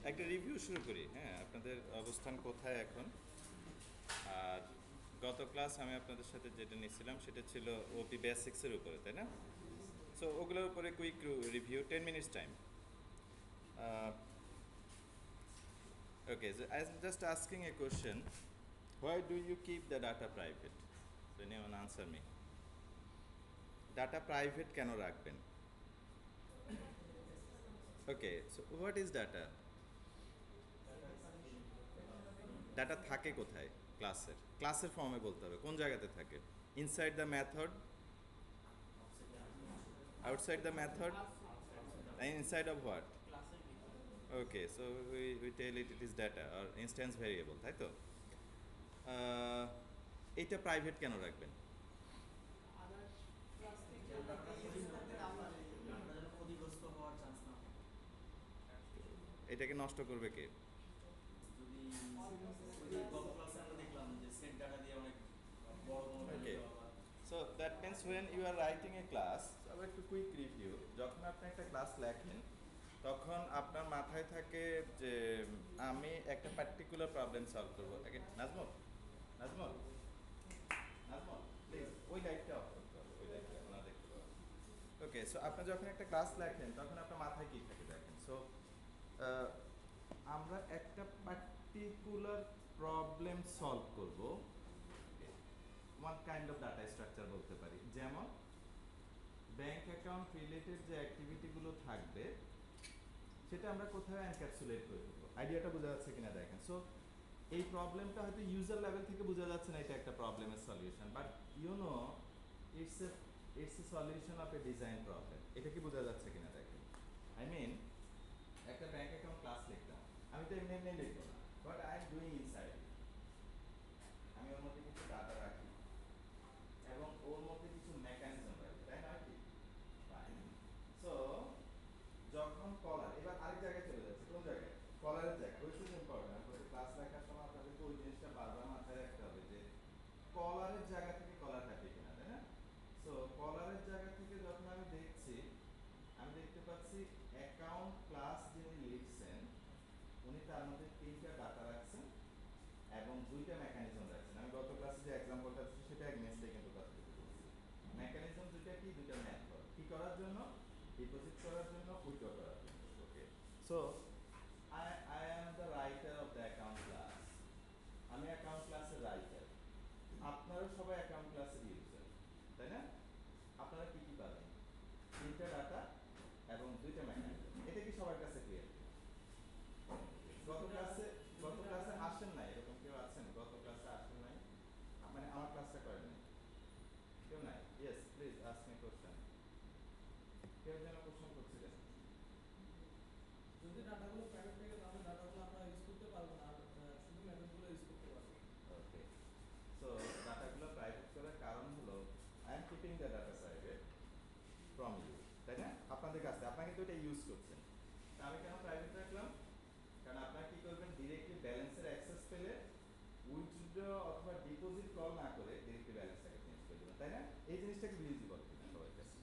একটা রিভিউ শুরু করি। হ্যাঁ, আপনাদের অবস্থান কোথায় এখন? আর গত ক্লাস আমি আপনাদের সাথে যেটা নিয়েছিলাম সেটা ছিল ওপি বেসিক্সের উপরে, তাই না? সো ওগুলোর উপরে quick review, 10 minutes time. Okay, I am just asking a question, why do you keep the data private? So anyone answer me. Data private কেন রাখবেন? Okay, so what is data? Data থাকে কোথায়? ক্লাসের ফর্মে বলতে হবে, কোন জায়গাতে থাকে? Inside the method, outside the method, inside of what? Okay, so we tell it is data আর ইনস্ট্যান্স ভেরিয়েবল, তাই তো? আহ, এইটা প্রাইভেট কেন রাখবেন? ক্ষতিগ্রস্ত হওয়ার চান্স না থাকে। এটাকে নষ্ট করবে কে? যদি ওই যে গত ক্লাসে আমরা দেখলাম যে সেট ডাটা দিয়ে অনেক বড় বড় ভ্যালু ওকে, দেওয়া বা so that means when you are writing a class, আবার একটু কুইক রিভিউ, যখন আপনি একটা ক্লাস লেখেন তখন আপনার মাথায় থাকে যে আমি একটা পার্টিকুলার প্রবলেম সলভ করবো। নাজমুল, নাজমুল, নাজমুল, প্লিজ ওই লাইটটা অফ করতে হবে, ওই লাইটটা না দেখতে পাবেন। ওকে, সো আপনি যখন একটা ক্লাস লেখেন তখন আপনার মাথায় কী থাকে দেখেন। সো আমরা একটা পার্টিকুলার প্রবলেম সলভ করব, one kind of data structure বলতে পারি। যেমন ব্যাংক অ্যাকাউন্ট রিলেটেড যে অ্যাক্টিভিটিগুলো থাকবে সেটা আমরা কোথায় এনক্যাপসুলেট করে দেবো। আইডিয়াটা বোঝা যাচ্ছে কিনা দেখেন। সো এই প্রবলেমটা হয়তো ইউজার লেভেল থেকে বোঝা যাচ্ছে না এটা একটা প্রবলেমের solution, but you know it's a solution of a design problem. এটা কি বোঝা যাচ্ছে কিনা দেখেন। আই মিন একটা ব্যাংক অ্যাকাউন্ট ক্লাস লিখলাম, আমি তো এমনি এমনি লিখবো না, but I am doing inside, আমি ওর মধ্যে কিছু ডাটা রাখি এবং ওর মধ্যে কিছু মেকানিজম রাখি, তাই না? কি সো যখন কলার, এবার আরেক জায়গায় চলে যাচ্ছে, কোন জায়গায়? কলারের জায়গায়। ওই খুব ইম্পর্টেন্ট, ক্লাস লেখার সময় আপনাদেরকে ওই জিনিসটা বারবার মাথায় রাখতে হবে যে কলারের জায়গা থেকে কলার কাটে কিনা, তাই না? সো কলারের জায়গা থেকে যখন আমি দেখছি, আমি দেখতে পাচ্ছি অ্যাকাউন্ট ক্লাস যিনি লিখছেন উনি তার মধ্যে 3টা ডাটা রাখছেন এবং 2টা মেকানিজম রাখছেন। আমি গত ক্লাসে যে এক্সাম্পলটা দিচ্ছি সেটা এগেইনস্টে কিন্তু কথা বলছি। মেকানিজম দুইটা কি? 2টা মেথড। কি করার জন্য? ডিপোজিট করার জন্য, উইথড্র করার জন্য। Okay, so I am the writer of the account class. আমি অ্যাকাউন্ট ক্লাসের রাইটার, আপনারা সবাই অ্যাকাউন্ট ক্লাসের ইউজার, তাই না? আপনারা কি কি পাবেন? 3টা ডাটা এবং 2টা মেকানিজম। এটা কি সবার কাছে ক্লিয়ার? গত ক্লাসে আসেন নাই, এরকম কেউ আছেন গত ক্লাসে আসেন নাই? মানে আমার ক্লাসটা করেন নাই কেউ? নাই? Yes, please ask me question. কেউ যেন কোশ্চেন করছিলেন। যদি ডাটাগুলো প্রাইভেট থাকে তাহলে ডাটাগুলো আমরা ইউজ করতে পারবো না, আর শুধু মেথডগুলো ইউজ করতে পারবো। ওকে, সো ডাটাগুলো প্রাইভেট করার কারণ হলো I am keeping the data private from you, তাই না? আপনাদের কাছে আপনারা কিন্তু এটা ইউজ করছেন। তা আমি কেন প্রাইভেট রাখলাম? কারণ আপনারা কি করবেন, ডিরেক্টলি ব্যালেন্সের অ্যাক্সেস পেলে উইথড্র অথবা ডিপোজিট কল না করে ডিরেক্টলি ব্যালেন্সটাকে চেঞ্জ করে দেবেন, তাই না? এই জিনিসটাকে ভিজিবল কিনা সবার কাছে?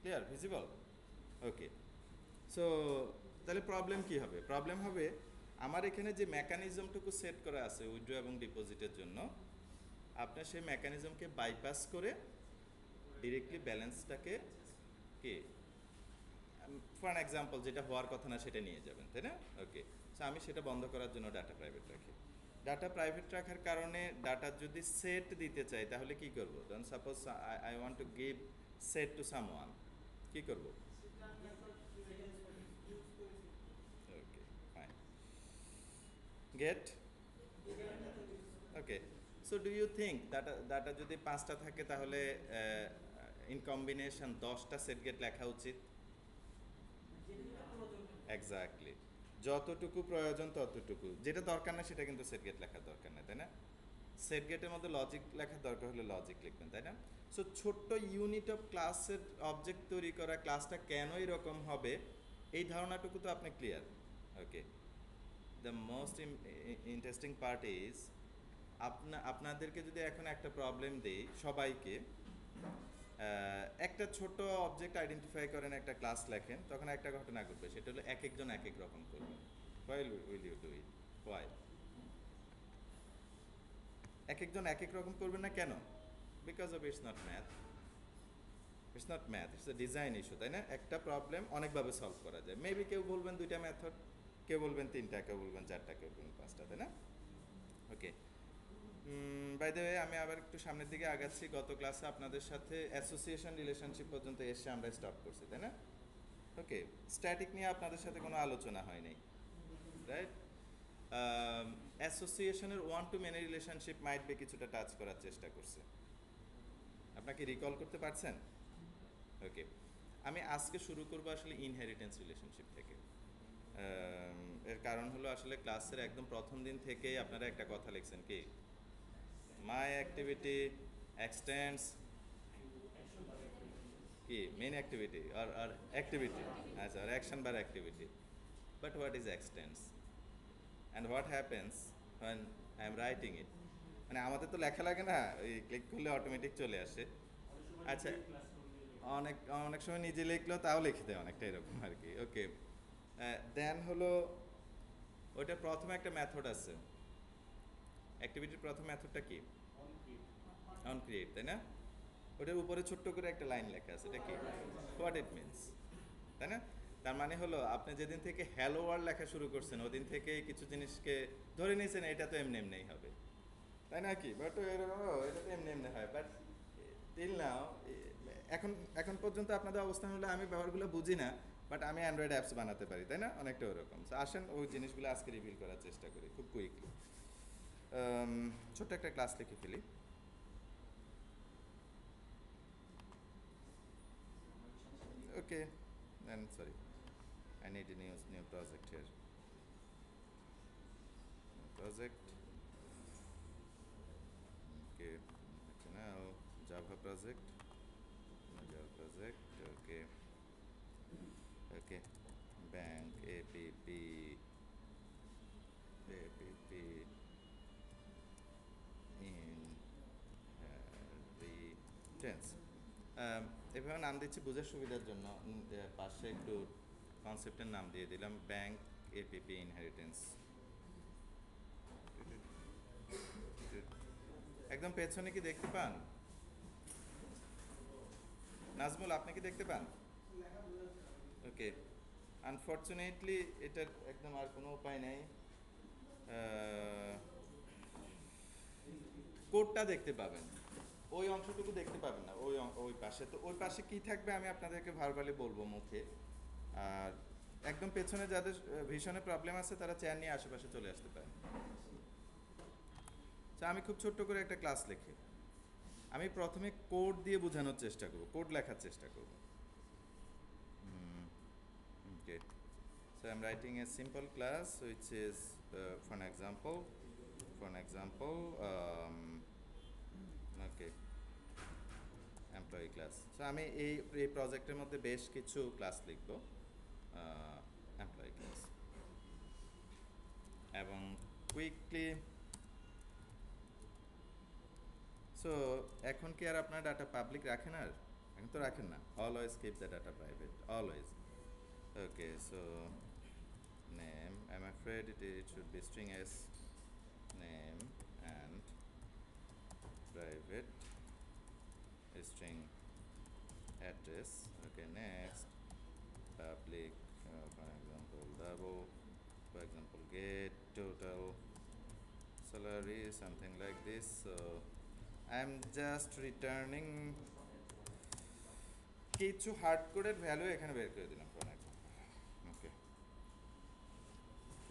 ক্লিয়ার? ভিজিবল? ওকে, সো তাহলে প্রবলেম কি হবে? প্রবলেম হবে আমার এখানে যে মেকানিজমটুকু সেট করা আছে উইথড্র এবং ডিপোজিটের জন্য, আপনার সেই মেকানিজমকে বাইপাস করে ডিরেক্টলি ব্যালেন্সটাকে কি, ফর অ্যান এক্সাম্পল যেটা হওয়ার কথা না সেটা নিয়ে যাবেন, তাই না? ওকে, সো আমি সেটা বন্ধ করার জন্য ডাটা প্রাইভেট রাখি। ডাটা প্রাইভেট রাখার কারণে ডাটা যদি সেট দিতে চাই তাহলে কি করব? ধরুন suppose I want to give set to someone, কি করব? Okay, fine, get? Okay, so do you think data data যদি 5টা থাকে তাহলে ইন কম্বিনেশন 10টা সেট গেট লেখা উচিত? এক্স্যাক্টলি, যতটুকু প্রয়োজন ততটুকু, যেটা দরকার না সেটা কিন্তু সেট গেট লেখার দরকার নেই, তাই না? সেট গেটের মধ্যে লজিক লেখার দরকার হলে লজিক লিখবেন, তাই না? সো ছোট্ট ইউনিট অফ ক্লাসের অবজেক্ট তৈরি করা, ক্লাসটা কেন এরকম হবে এই ধারণাটুকু তো আপনি clear. Okay, the most interesting part is আপনাদেরকে যদি এখন একটা প্রবলেম দেই সবাইকে, একটা ছোট অবজেক্ট আইডেন্টিফাই করেন, একটা ক্লাস লেখেন, তখন একটা ঘটনা ঘটবে, সেটা হলো এক একজন এক এক রকম করবে। Why will you do it? Why? এক একজন এক এক রকম করবেন না কেন? Because of it's not math. It's not math, it's a design issue, তাই না? একটা প্রবলেম অনেকভাবে সলভ করা যায়। মেবি কেউ বলবেন 2টা মেথড, কেউ বলবেন 3টা, কেউ বলবেন 4টা, কেউ বলবেন 5টা, তাই না? ওকে, বাই দ্য ওয়ে আমি আবার একটু সামনের দিকে আগাচ্ছি। গত ক্লাসে আপনাদের সাথে অ্যাসোসিয়েশন রিলেশনশিপ পর্যন্ত এসে আমরা স্টপ করছি, তাই না? ওকে, স্ট্যাটিক নিয়ে আপনাদের সাথে কোনো আলোচনা হয়নি, রাইট? অ্যাসোসিয়েশনের one to many relationship might be কিছুটা টাচ করার চেষ্টা করছে। আপনাকে রিকল করতে পারছেন? ওকে, আমি আজকে শুরু করব আসলে ইনহেরিটেন্স রিলেশনশিপ থেকে। এর কারণ হলো আসলে ক্লাসের একদম প্রথম দিন থেকেই আপনারা একটা কথা লিখছেন, কি মাই অ্যাক্টিভিটি এক্সটেন্ডস কি মেন অ্যাক্টিভিটি আর অ্যাক্টিভিটি, আচ্ছা, আর action bar activity. But what is extends and what happens when I am writing it? মানে আমাদের তো লেখা লাগে না, ওই ক্লিক করলে অটোমেটিক চলে আসে। আচ্ছা, অনেক অনেক সময় নিজে লিখলেও তাও লিখে দেয় অনেকটা এরকম আর কি। ওকে, দেন হলো ওইটা প্রথমে একটা মেথড আছে, অ্যাক্টিভিটির প্রথম মেথডটা কি? অন ক্রিয়েট, তাই না? ওটার উপরে ছোট্ট করে একটা লাইন লেখা আছে, এটা কি? হোয়াট ইট মিনস, তাই না? তার মানে হলো আপনি যেদিন থেকে হ্যালো ওয়ার্ল্ড লেখা শুরু করছেন ওদিন থেকে কিছু জিনিসকে ধরে নিয়েছেন এটা তো এমনি এমনিই হবে, তাই না? কি বাট এরকম এটা তো এমনি এমনি হয়, বাট টিল নাও এখন এখন পর্যন্ত আপনাদের অবস্থান হলো আমি ব্যবহারগুলো বুঝি না, বাট আমি অ্যান্ড্রয়েড অ্যাপস বানাতে পারি, তাই না? অনেকটা ওরকম। সো আসেন ওই জিনিসগুলো আজকে রিভিল করার চেষ্টা করি খুব কুইকলি। ছোট্ট একটা ক্লাস লিখে ফেলি। Okay, then sorry, I need a new project here. New project. Okay, now Java project. Java project. Okay. Okay. Bank app inheritance. এভাবে নাম দিচ্ছি বোঝার সুবিধার জন্য, পাশে একটু কনসেপ্টের নাম দিয়ে দিলাম ব্যাংক এপিপি ইনহেরিটেন্স। একদম পেছনে কি দেখতে পান? নাজমুল, আপনি কি দেখতে পান? ওকে, আনফর্চুনেটলি এটার একদম আর কোনো উপায় নেই, কোডটা দেখতে পাবেন, ওই অংশটুকু দেখতে পাবেন না, ওই পাশে। তো ওই পাশে কি থাকবে আমি আপনাদেরকে ভার্বালি বলবো মুখে। আর একদম পেছনে যাদের ভীষণে প্রবলেম আছে তারা চেয়ার নিয়ে আশেপাশে চলে আসতে পারে। তো আমি খুব ছোট্ট করে একটা ক্লাস লিখি, আমি প্রথমে কোড দিয়ে বোঝানোর চেষ্টা করব, কোড লেখার চেষ্টা করব। ওকে, so I'm writing a simple class which is for an example okay, employee class. So আমি এই প্রজেক্টের মধ্যে বেশ কিছু ক্লাস লিখব, এমপ্লয়ি ক্লাস, এবং কুইকলি। সো এখন কি আর আপনার ডাটা পাবলিক রাখেন? আর এখন তো রাখেন না, always keep the data private, always. Okay, so name, I'm afraid it should be string s, name and private string address. Okay, next public, for example double, for example get total salary, something like this. So I'm just returning কিছু hard কোডের value এখানে বের করে দিলাম। Okay,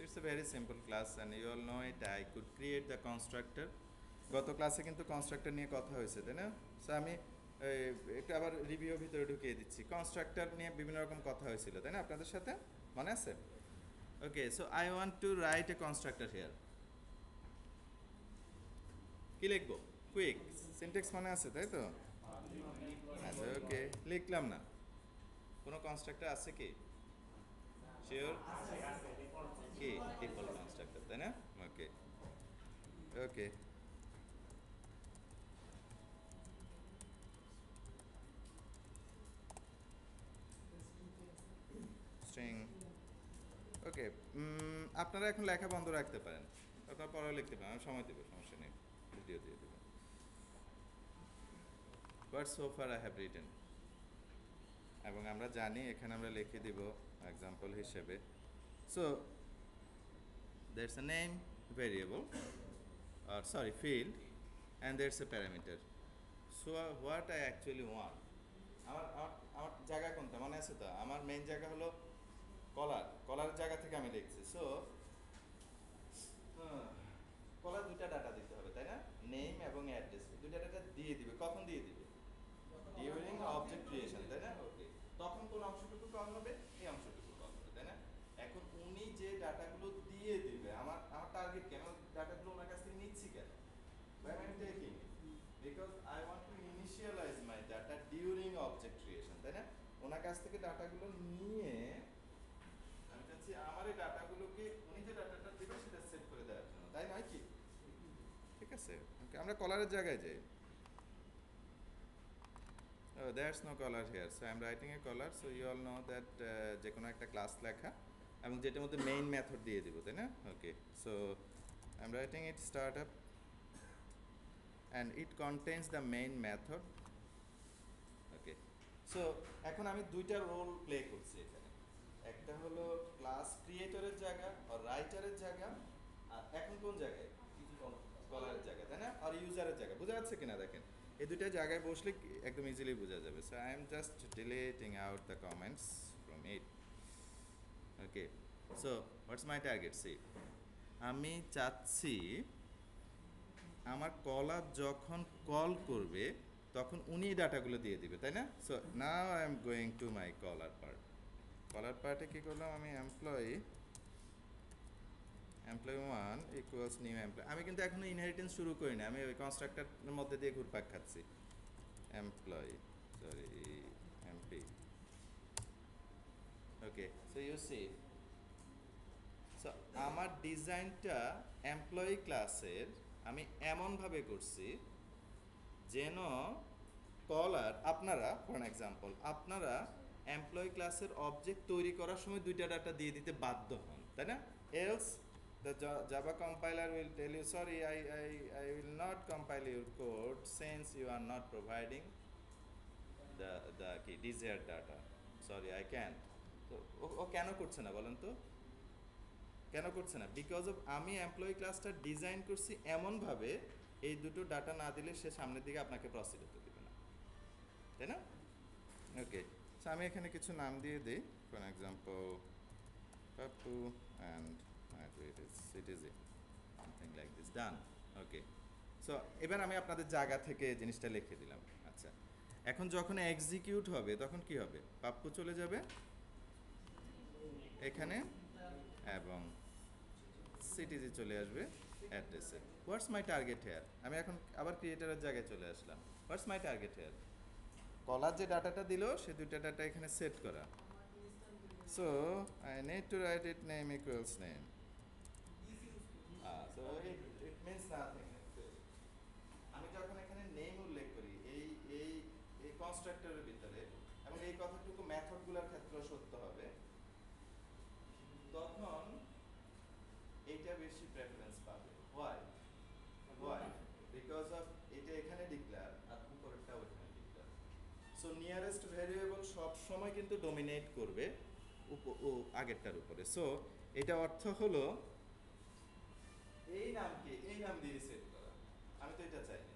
it's a very simple class and you all know it. I could create the constructor. গত ক্লাসে কিন্তু constructor নিয়ে কথা হয়েছে, তাই না? সো আমি একটু আবার রিভিউ ভিতরে ঢুকিয়ে দিচ্ছি। কনস্ট্রাক্টর নিয়ে বিভিন্ন রকম কথা হয়েছিল, তাই না আপনাদের সাথে, মনে আছে? Okay, so I want to write a constructor here. কি লিখবো? কুইক সিনট্যাক্স মনে আছে, তাই তো? আচ্ছা, ওকে, লিখলাম না। কোনো কনস্ট্রাক্টর আছে কি? শিওর? কি ডিফল্ট কনস্ট্রাক্টর, তাই না? ওকে ওকে, ওকে, আপনারা এখন লেখা বন্ধ রাখতে পারেন, আপনারা পরেও লিখতে পারেন, আমি সময় দেবো, সমস্যা নেই, ভিডিও দিয়ে দেবো। But so far I have written, এবং আমরা জানি এখানে আমরা লিখে দিব এক্সাম্পল হিসেবে। So there's a name variable, or sorry, field, and there's a parameter. So what I actually want, আমার আমার আমার জায়গা কোনটা মনে আছে তো? আমার মেইন জায়গা হলো কলার জায়গা থেকে আমি লিখছি। সো কলার দুইটা ডাটা দিতে হবে, তাই না? নেম এবং অ্যাড্রেস, দুইটা ডাটা দিয়ে দিবে। কখন দিয়ে দিবে? ডিউরিং অবজেক্ট ক্রিয়েশন, তাই না? ওকে, তখন কোন অংশটুকু কল হবে? এই অংশটুকু কল হবে, তাই না? এখন উনি যে ডাটাগুলো দিয়ে দিবে, আমার টার্গেট কেন ডাটাগুলো ওনার কাছ থেকে নিচ্ছি কেন? Why am I taking it? Because I want to initialize my data during object creation, তাই না? ওনার কাছ থেকে ডাটাগুলো নিয়ে আমি চাচ্ছি আমার এই ডাটাগুলোকে উনি যে ডাটাটা দিবে সেটা সেট করে দেওয়ার জন্য, তাই নয় কি? ঠিক আছে, ওকে, আমরা কলারের জায়গায় যাই। Oh, there's no color here, so I'm writing a color, so you all know that যে কোনো একটা ক্লাস লেখা এবং যেটার মধ্যে মেইন মেথড দিয়ে দিব, তাই না? ওকে, so I'm writing it startup and it contains the main method. Okay, so এখন আমি দুইটা রোল প্লে করছি এখানে, একটা হলো ক্লাস ক্রিয়েটরের জায়গা আর রাইটারের জায়গা, আর এখন কোন জায়গায়? কলারের জায়গা, তাই না? আর ইউজারের জায়গা। বোঝা যাচ্ছে কিনা দেখেন, এই দুইটা জায়গায় বসলে একদম ইজিলি বোঝা যাবে। So I am just deleting out the comments from it. Okay, so what's my target? See, আমি চাচ্ছি আমার কলার যখন কল করবে তখন উনি ডাটাগুলো দিয়ে দিবে, তাই না? So now I am going to my caller part. Caller পার্টে কী করলাম আমি? Employee 1 equals new employee. আমি কিন্তু এখনো ইনহেরিটেন্স শুরু করি না, আমি ওই কনস্ট্রাক্টরের মধ্যে দিয়ে ঘুরপাক খাচ্ছি। Employee, sorry, MP. Okay, so you see, so আমার ডিজাইনটা এমপ্লয়ি ক্লাসের আমি এমনভাবে করছি যেন কলার, আপনারা ফর এক্সাম্পল আপনারা এমপ্লয়ি ক্লাসের অবজেক্ট তৈরি করার সময় দুইটা ডাটা দিয়ে দিতে বাধ্য হন, তাই না? Else the Java compiler will tell you, sorry, I will not compile your code since you are not providing the desired data. Sorry, I can't. তো ও কেন করছে না বলেন তো? কেন করছে না? বিকজ অফ আমি এমপ্লয়ি ক্লাসটা ডিজাইন করছি এমনভাবে এই দুটো ডাটা না দিলে সে সামনের দিকে আপনাকে প্রসিড হতে দেবে না, তাই না? ওকে, সো আমি এখানে কিছু নাম দিয়ে দিই, for example Pappu and CTG, something like this, done. Okay, so এবার আমি আপনাদের জায়গা থেকে জিনিসটা লিখে দিলাম। আচ্ছা, এখন যখন এক্সিকিউট হবে তখন কি হবে? পাপ্পু চলে যাবে এখানে এবং সিটিজি চলে আসবে অ্যাড্রেসে। হোয়াটস মাই টার্গেট হেয়ার? আমি এখন আবার ক্রিয়েটারের জায়গায় চলে আসলাম। হোয়াটস মাই টার্গেট হেয়ার? কলার যে ডাটাটা দিল সে দুইটা ডাটা এখানে সেট করা। So I need to right it name equals name. So it means nothing. আমি যখন এখানে নেম উল্লেখ করি এই এই এই কনস্ট্রাক্টরের ভিতরে, এবং এই কথাটুকু মেথডগুলোর ক্ষেত্রে সত্য হবে, তখন এইটা বেশি প্রেফারেন্স পাবে। হোয়াই? বিকজ অফ এটা এখানে ডিক্লেয়ার আর উপরেরটা ওখানে ডিক্লেয়ার। সো নিয়ারেস্ট ভেরিয়েবল সব সময় কিন্তু ডমিনেট করবে আগেরটার উপরে। সো এটা অর্থ হলো এই নামকে এই নাম দিয়ে সেট করা। আমি তো এটা চাই না।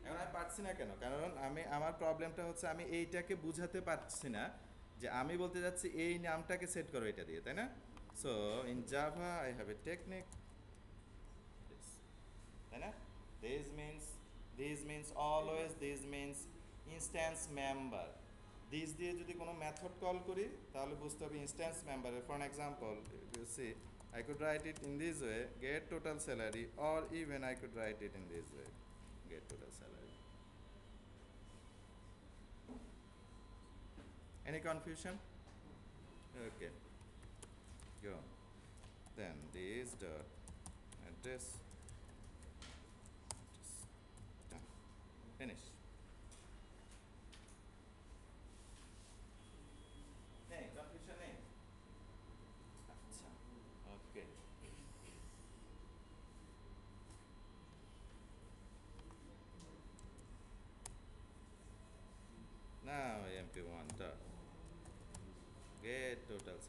এখন আমি পারছি না কেন? কারণ আমার প্রবলেমটা হচ্ছে আমি এইটাকে বুঝাতে পারছি না যে আমি বলতে যাচ্ছি এই নামটাকে সেট করো এটা দিয়ে, তাই না? So in Java I have a technique, তাই না? This means always, this means instance member. This দিয়ে যদি কোনো মেথড কল করি তাহলে বুঝতে হবে ইনস্ট্যান্স মেম্বারে। For example, you see, I could write it in this way, get total salary, or even I could write it in this way, get total salary. Any confusion? Okay, go. Then this dot address, done, finish. নেই, confusion নেই? আচ্ছা,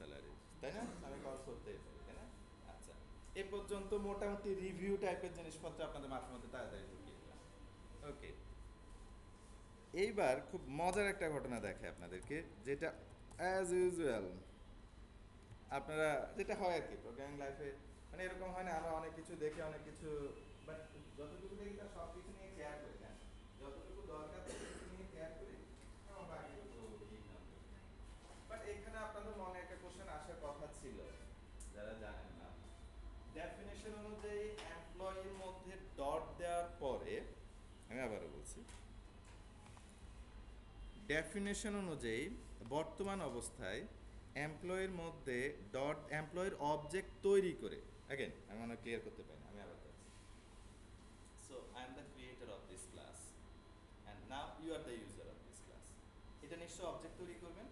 salary, তাই না? আমি call করতেই পারি, তাই না? আচ্ছা, এ পর্যন্ত মোটামুটি রিভিউ টাইপের জিনিসপত্র আপনাদের মাথার মধ্যে তাড়াতাড়ি ঢুকিয়ে দিলাম। ওকে, এইবার খুব মজার একটা ঘটনা দেখে আপনাদেরকে, যেটা অ্যাজ ইউজুয়াল আপনারা, যেটা হয় আর কি প্রোগ্রামিং লাইফে, মানে এরকম হয় না আমরা অনেক কিছু দেখে অনেক কিছু, বাট যতটুকু দেখি তার সব কিছু নিয়ে কেয়ার করি না, যতটুকু দরকার ততটুকু নিয়ে কেয়ার করি এবং বাকিটুকু ইগনোর করি। বাট এখানে আপনাদের মনে একটা কোশ্চেন আসার কথা ছিল, যারা জানেন না, ডেফিনেশন অনুযায়ী এমপ্লয়ির মধ্যে ডট দেওয়ার পরে, আমি আবারও বলছি, ডেফিনেশন অনুযায়ী বর্তমান অবস্থায় এমপ্লয়ের মধ্যে ডট এমপ্লয়ের অবজেক্ট তৈরি করে, অ্যাগেন আমি মনে ক্লিয়ার করতে পারি না, আমি আবার বলছি। So I am the creator of this class and now you are the user of this class. এটা নিশ্চয়ই অবজেক্ট তৈরি করবেন,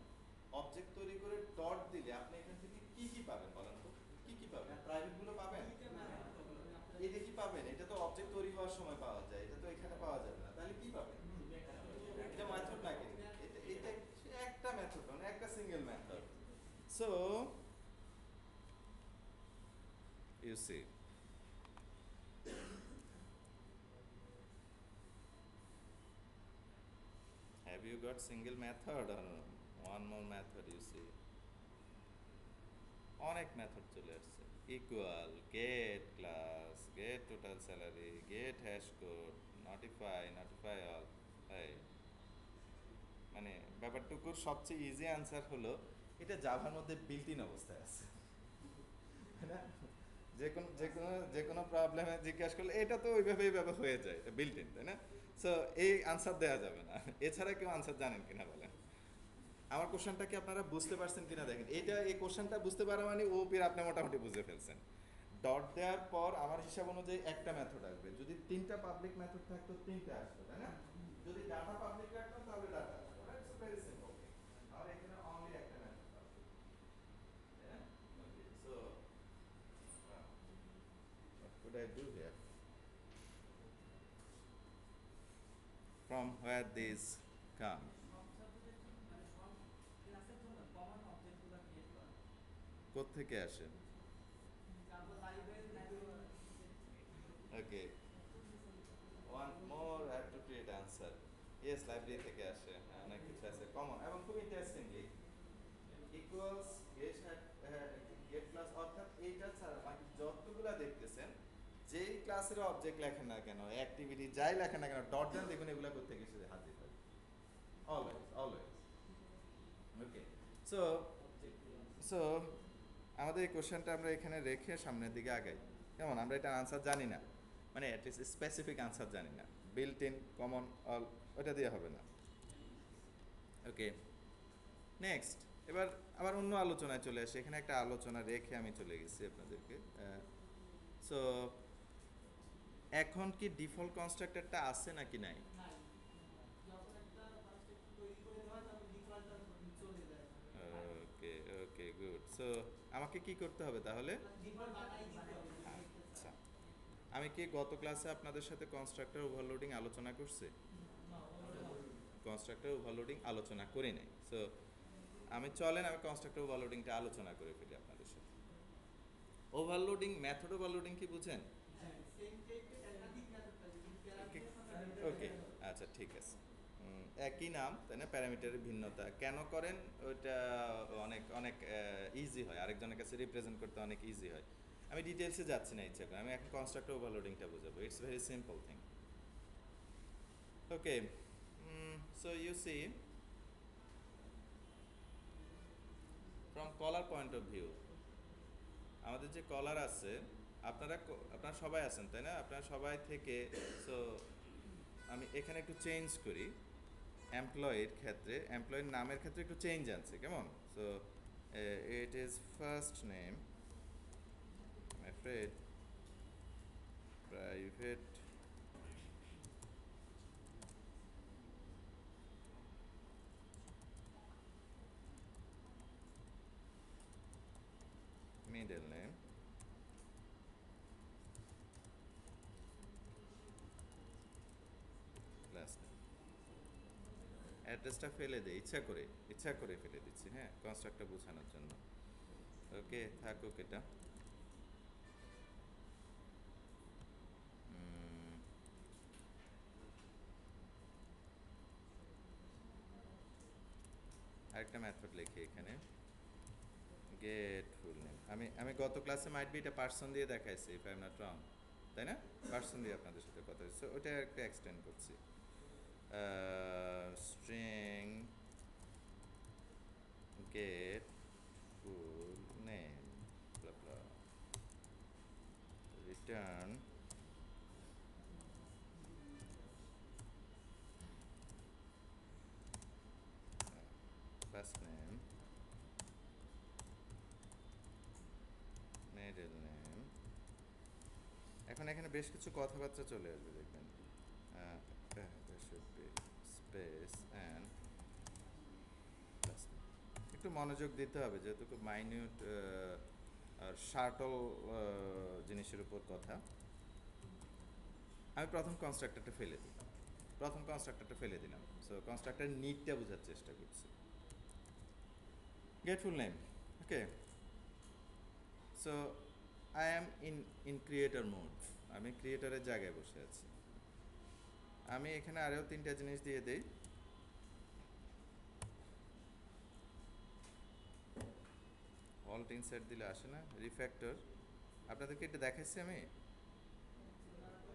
অবজেক্ট তৈরি করে ডট দিলে আপনি এখান থেকে কি কি পাবেন বলেন তো? কি কি পাবেন? প্রাইভেট গুলো পাবেন? এটা কি পাবেন? এটা তো অবজেক্ট তৈরি হওয়ার সময় পাওয়া যায়, এটা তো এখানে পাওয়া যাবে না, তাহলে কি পাবেন? এটা মেথড না, কিন্তু এটা একটা মেথড, মানে একটা single method. So you see, have you got single method or one more method? You see, অনেক মেথড চলে আসছে, equal, get class, get total salary, get hash code, notify all. মানে ব্যাপারটুকুর সবচেয়ে ইজি আনসার হলো এটা জাভার মধ্যে বিল্ট ইন অবস্থায় আছে, তাই না? যে কোনো প্রবলেমে জিজ্ঞাসা করলে এটা তো ওইভাবে এইভাবে হয়ে যায়, এটা বিল্ট ইন, তাই না? সো এই আনসার দেওয়া যাবে না। এছাড়া কেউ আনসার জানেন কিনা বলেন? আমার কোশ্চেনটা কি আপনারা বুঝতে পারছেন কিনা দেখেন, এই কোশ্চেনটা বুঝতে পারা মানে ও পীর আপনি মোটামুটি বুঝে ফেলছেন। ডট দেওয়ার পর আমার হিসাব অনুযায়ী একটা মেথড আসবে, যদি তিনটা পাবলিক মেথড থাকতো তিনটা আসতো, তাই না? যদি ডাটা পাবলিক রাখতাম তাহলে ডাটা আসতো। It's very simple thing. আর এখানে অনলি একটা মেথড পাবলিক, তাই না? Okay, so what could I do here? From where these come? কোত্থেকে আসে? ওকে, one more I have to create answer. Yes, library থেকে আসে, অনেক কিছু আছে কমন এবং খুব ইন্টারেস্টিংলি ইকুয়ালস গেট ক্লাস, অর্থাৎ এইটা ছাড়া বাকি যতগুলা দেখতেছেন যেই ক্লাসের অবজেক্ট লেখেন না কেন, অ্যাক্টিভিটি যাই লেখেন না কেন, ডট দেন, দেখুন এগুলো কোত্থেকে এসে হাজির হয়, অলওয়েজ। ওকে, সো সো আমাদের এই কোশ্চেনটা আমরা এখানে রেখে সামনের দিকে আগাই। কেমন? আমরা এটা আনসার জানি না, মানে অ্যাটলিস্ট স্পেসিফিক আনসার জানি না, বিল্ট ইন, কমন, অল, ওটা দিয়ে হবে না। ওকে, নেক্সট, এবার আবার অন্য আলোচনায় চলে আসি। এখানে একটা আলোচনা রেখে আমি চলে গেছি আপনাদেরকে। সো এখন কি ডিফল্ট কনস্ট্রাক্টরটা আছে নাকি নাই? ওকে ওকে, গুড। সো আমাকে কি করতে হবে তাহলে? আচ্ছা, আমি কি গত ক্লাসে আপনাদের সাথে কনস্ট্রাক্টর ওভারলোডিং আলোচনা করছি? কনস্ট্রাক্টর ওভারলোডিং আলোচনা করি নাই। সো আমি কনস্ট্রাক্টর ওভারলোডিংটা আলোচনা করে ফেলি আপনাদের সাথে। ওভারলোডিং, মেথড ওভারলোডিং কি বুঝেন? ওকে, আচ্ছা ঠিক আছে। একই নাম, তাই না? প্যারামিটারের ভিন্নতা কেন করেন ওইটা অনেক অনেক ইজি হয়, আরেকজনের কাছে রিপ্রেজেন্ট করতে অনেক ইজি হয়। আমি ডিটেলসে যাচ্ছি না ইচ্ছা করে, আমি এখন কনস্ট্রাক্টর ওভারলোডিংটা বোঝাবো। It's very simple thing. Okay, so you see, from caller point of view, আমাদের যে কলার আছে, আপনারা সবাই আছেন, তাই না? আপনারা সবাই থেকে, সো আমি এখানে একটু চেঞ্জ করি। এমপ্লয়ের ক্ষেত্রে, এমপ্লয়ের নামের ক্ষেত্রে একটু চেঞ্জ আনছে, কেমন? So it is first name, private middle name, last name। অ্যাড্রেসটা ফেলে দেই, ইচ্ছা করে ফেলে দিচ্ছি, হ্যাঁ, কনস্ট্রাক্টর বোঝানোর জন্য। ওকে, থাকুক এটা। আরেকটা মেথড লিখি এখানে, গেট ফুল নেম। আমি গত ক্লাসে মাইট বি এটা পার্সন দিয়ে দেখাইছি, if I am not wrong, তাই না? পার্সন দিয়ে আপনাদের সাথে কথা হচ্ছে, ওটা একটা এক্সটেন্ড করছি। String get full name blah blah return first name, middle name। এখন এখানে বেশ কিছু কথাবার্তা চলে আসবে দেখবেন, there should be space and last name। একটু মনোযোগ দিতে হবে যেহেতু খুব মাইনিউট আর শার্টল জিনিসের উপর কথা। আমি প্রথম কনস্ট্রাক্টরটা ফেলে দিলাম, সো কনস্ট্রাক্টর নিডটা বোঝার চেষ্টা করছি। Get full name, okay. So I am in creator mode, আমি ক্রিয়েটরের জায়গায় বসে আছি। আমি এখানে আরও 3টা জিনিস দিয়ে দেই। অল্ট ইনসার্ট দিলে আসে না, রিফ্যাক্টর। আপনাদেরকে এটা দেখাচ্ছি আমি,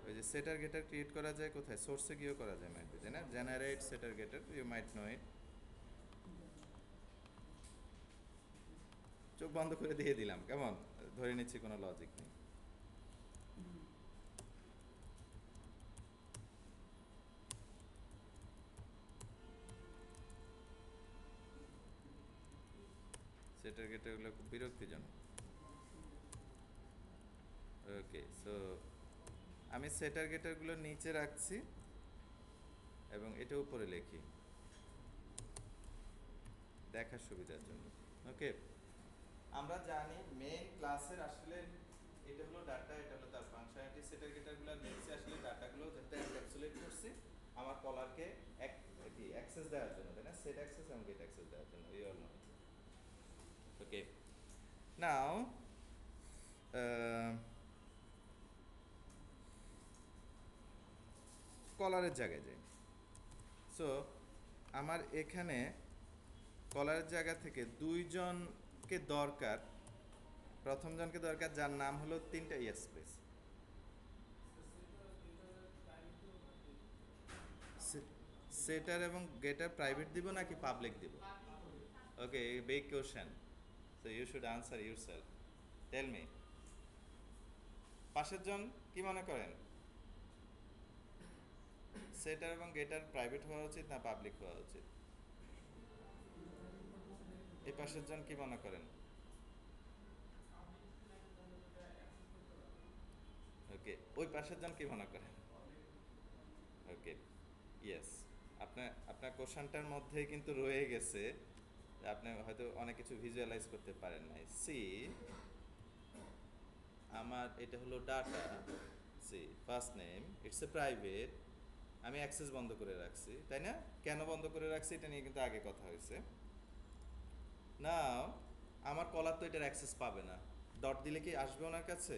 ওই যে সেটার গেটার ক্রিয়েট করা যায় কোথায়, সোর্সে গিয়েও করা যায় মাইট বি, তাই না? জেনারেট সেটার গেটার, ইউ মাইট নো ইট। চোখ বন্ধ করে দিয়ে দিলাম, কেমন? ধরে নিচ্ছি কোনো লজিক নেই। সেটার গেটারগুলো খুব বিরক্তিজনক। ওকে, সো আমি সেটার গেটারগুলো নিচে রাখছি এবং এটা উপরে লিখি দেখার সুবিধার জন্য। ওকে, আমরা জানি মেইন ক্লাসের আসলে এটা হলো ডাটা, এটা হলো তার ফাংশনালিটি। সেটার গেটারগুলো নিচে আসলে ডাটাগুলো যেটা এনক্যাপসুলেট করছি আমার কলারকে কি অ্যাক্সেস দেওয়ার জন্য, তাই না? সেট অ্যাক্সেস এবং গেট অ্যাক্সেস দেওয়ার জন্য, ইউ অল নো। ওকে, নাও কলারের জায়গায় যাই। সো আমার এখানে কলারের জায়গা থেকে দুইজনকে দরকার। প্রথম জনকে দরকার যার নাম হলো 3টা স্পেস। সেটার এবং গেটার প্রাইভেট দিব নাকি পাবলিক দিব? Okay, big question, so you should answer yourself. Tell me, পাশের জন কি মনে করেন, সেটার এবং গেটার প্রাইভেট হওয়া উচিত না পাবলিক হওয়া উচিত? এই পাশের জন কি মনে করেন? ওকে, ওই পাশের জন কি মনে করেন? ওকে, ইয়েস। আপনার কোশ্চেনটার মধ্যেই কিন্তু রয়ে গেছে, আপনি হয়তো অনেক কিছু ভিজুয়ালাইজ করতে পারেন নাই। সি, আমার এটা হলো data, see first name, it's a private, আমি অ্যাক্সেস বন্ধ করে রাখছি, তাই না? কেন বন্ধ করে রাখছি এটা নিয়ে কিন্তু আগে কথা হয়েছে। নাও আমার কলার তো এটার অ্যাক্সেস পাবে না, ডট দিলে কি আসবে ওনার কাছে?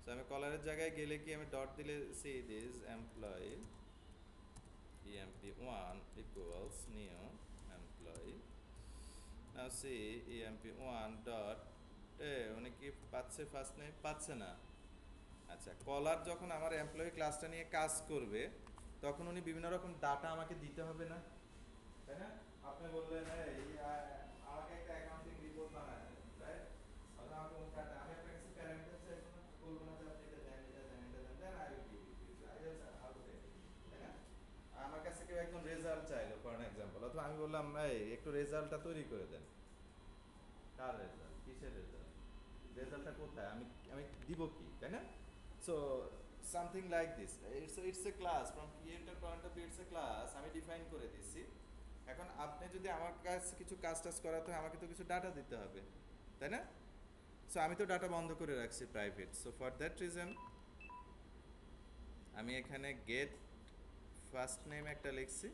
সো আমি কলারের জায়গায় গেলে কি আমি ডট দিলে C this employee emp1 equals new employee, now see emp1 dot উনি কি পাচ্ছে ফার্স্ট নেম? পাচ্ছে না। আচ্ছা, কলার যখন আমার এমপ্লয়ি ক্লাসটা নিয়ে কাজ করবে তখন উনি বিভিন্ন রকম ডাটা আমাকে দিতে হবে না, তাই না? আপনি বললেন এই আমাকে একটা অ্যাকাউন্টিং রিপোর্ট বানাতে, রাইট? অথবা আমাকে কোন ডাটা, আমি আপনার কাছে প্যারামিটার চাইবো না, বলবো না যে আপনি এটা দেন, then I will give you, I just how to take, তাই না? আমার কাছে কেউ একজন রেজাল্ট চাইলো ফর অ্যান এক্সাম্পল, অথবা আমি বললাম এই একটু রেজাল্টটা তৈরি করে দেন। কার রেজাল্ট? কিসের রেজাল্ট? রেজাল্টটা কোথায়? আমি আমি দিব কি, তাই না? So something like this, it's a class, from creator point of view it's a class, আমি ডিফাইন করে দিছি। এখন আপনি যদি আমার কাছে কিছু কাজ টাজ করাতে হয় আমাকে তো কিছু ডাটা দিতে হবে, তাই না? সো আমি তো ডাটা বন্ধ করে রাখছি private, so for that reason আমি এখানে গেট ফার্স্ট নেম একটা লিখছি,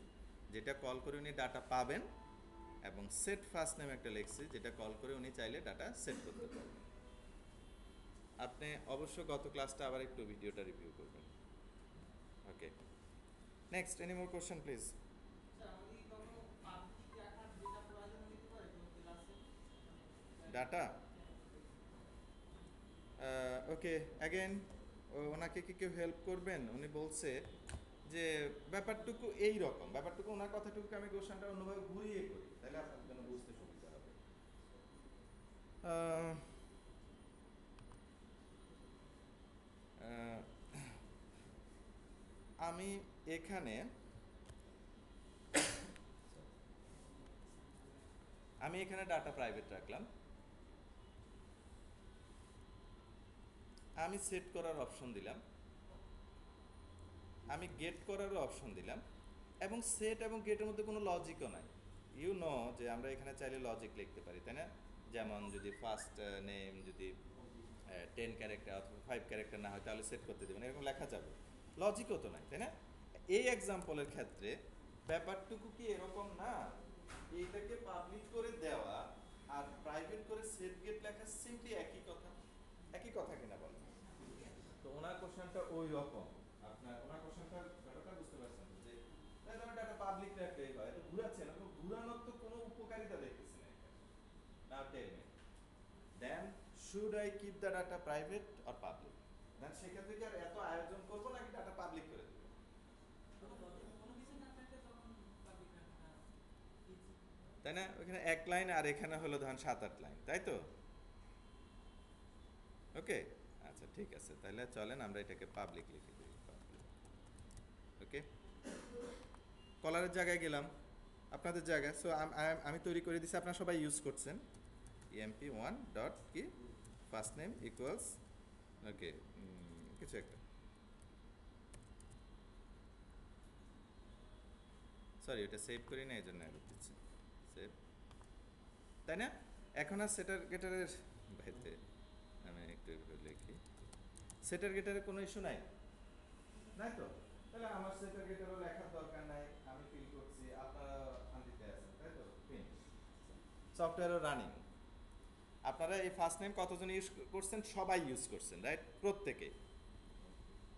যেটা কল করে উনি ডাটা পাবেন এবং সেট ফার্স্ট নেম একটা লিখছি, যেটা কল করে উনি চাইলে ডাটা সেট করতে পারবেন। আপনি অবশ্য গত ক্লাসটা আবার একটু ভিডিওটা রিভিউ করবেন। Okay, next, any more question please. Sir আমাদের কি কখনো পাবলিক রাখার ডেটা প্রয়োজন হতে পারে কোনো ক্লাসে? ডাটা ওকে, অ্যাগেন ওনাকে কি কেউ হেল্প করবেন? উনি বলছে যে ব্যাপারটুকু এই রকম, ব্যাপারটুকু ওনার কথাটুকু আমি কোশ্চেনটা অন্যভাবে ঘুরিয়ে করি, তাহলে আপনার জন্য বুঝতে সুবিধা হবে। আহ, আহ, আমি এখানে ডাটা প্রাইভেট রাখলাম, আমি সেট করার অপশন দিলাম, আমি গেট করারও অপশন দিলাম, এবং সেট এবং গেটের মধ্যে কোনো লজিকও নাই। ইউ নো যে আমরা এখানে চাইলে লজিক লিখতে পারি, তাই না? যেমন যদি ফার্স্ট নেম যদি 10 ক্যারেক্টার অথবা 5 ক্যারেক্টার না হয় তাহলে সেট করতে দেবেন, এরকম লেখা যাবে। লজিকও তো নাই, তাই না? এই এক্সাম্পলের ক্ষেত্রে ব্যাপারটুকু কি এরকম না? এইটাকে পাবলিক করে দেওয়া আর প্রাইভেট করে সেট গেট লেখা সিম্পলি একই কথা, একই কথা কিনা বলেন? তো ওনার কোশ্চেনটা ওই রকম। আপনার ওনার কোশ্চেনটা ব্যাপারটা বুঝতে পারছেন তো? যে তাহলে আমি ডাটা পাবলিক রাখলেই হয়, তো ঘুরাচ্ছে না, ঘুরানোর তো কোনো উপকারিতা দেখতেছি না এখানে। Now tell me, then should I keep the data private or public? Then সেক্ষেত্রে কি আর এত আয়োজন করবো নাকি ডাটা পাবলিক করে দেবো? কোনো কিছু না থাকলে তখন পাবলিক রাখাটা ইজি। তাই না? ওইখানে এক লাইন আর এখানে হলো ধরেন 7-8 লাইন, তাই তো? ওকে, আচ্ছা ঠিক আছে, তাহলে চলেন আমরা এটাকে পাবলিক লিখে দিই। ওকে, কলারের জায়গায় গেলাম, আপনাদের জায়গায়। সো আমি তৈরি করে দিছি, আপনারা সবাই ইউজ করছেন। emp1 ডট কি ফার্স্ট নেম ইকুয়ালস, ওকে, কিছু একটা, সরি ওটা সেভ করি না, এই জন্য এরর দিচ্ছে। সেভ, তাই না? এখন আর সেটার গেটারের বাইরে আমি একটু লিখি, সেটার গেটারের কোনো ইস্যু নাই, নাই তো? তাহলে আমার সেটার গেটারও লেখার দরকার নাই, আমি ফিল করছি, আপনারা শান্তিতে আছেন, তাই তো? ফিনিশ, সফটওয়্যারও রানিং। আপনারা এই ফার্স্ট নেম কতজন ইউজ করছেন? সবাই ইউজ করছেন, রাইট? প্রত্যেকেই।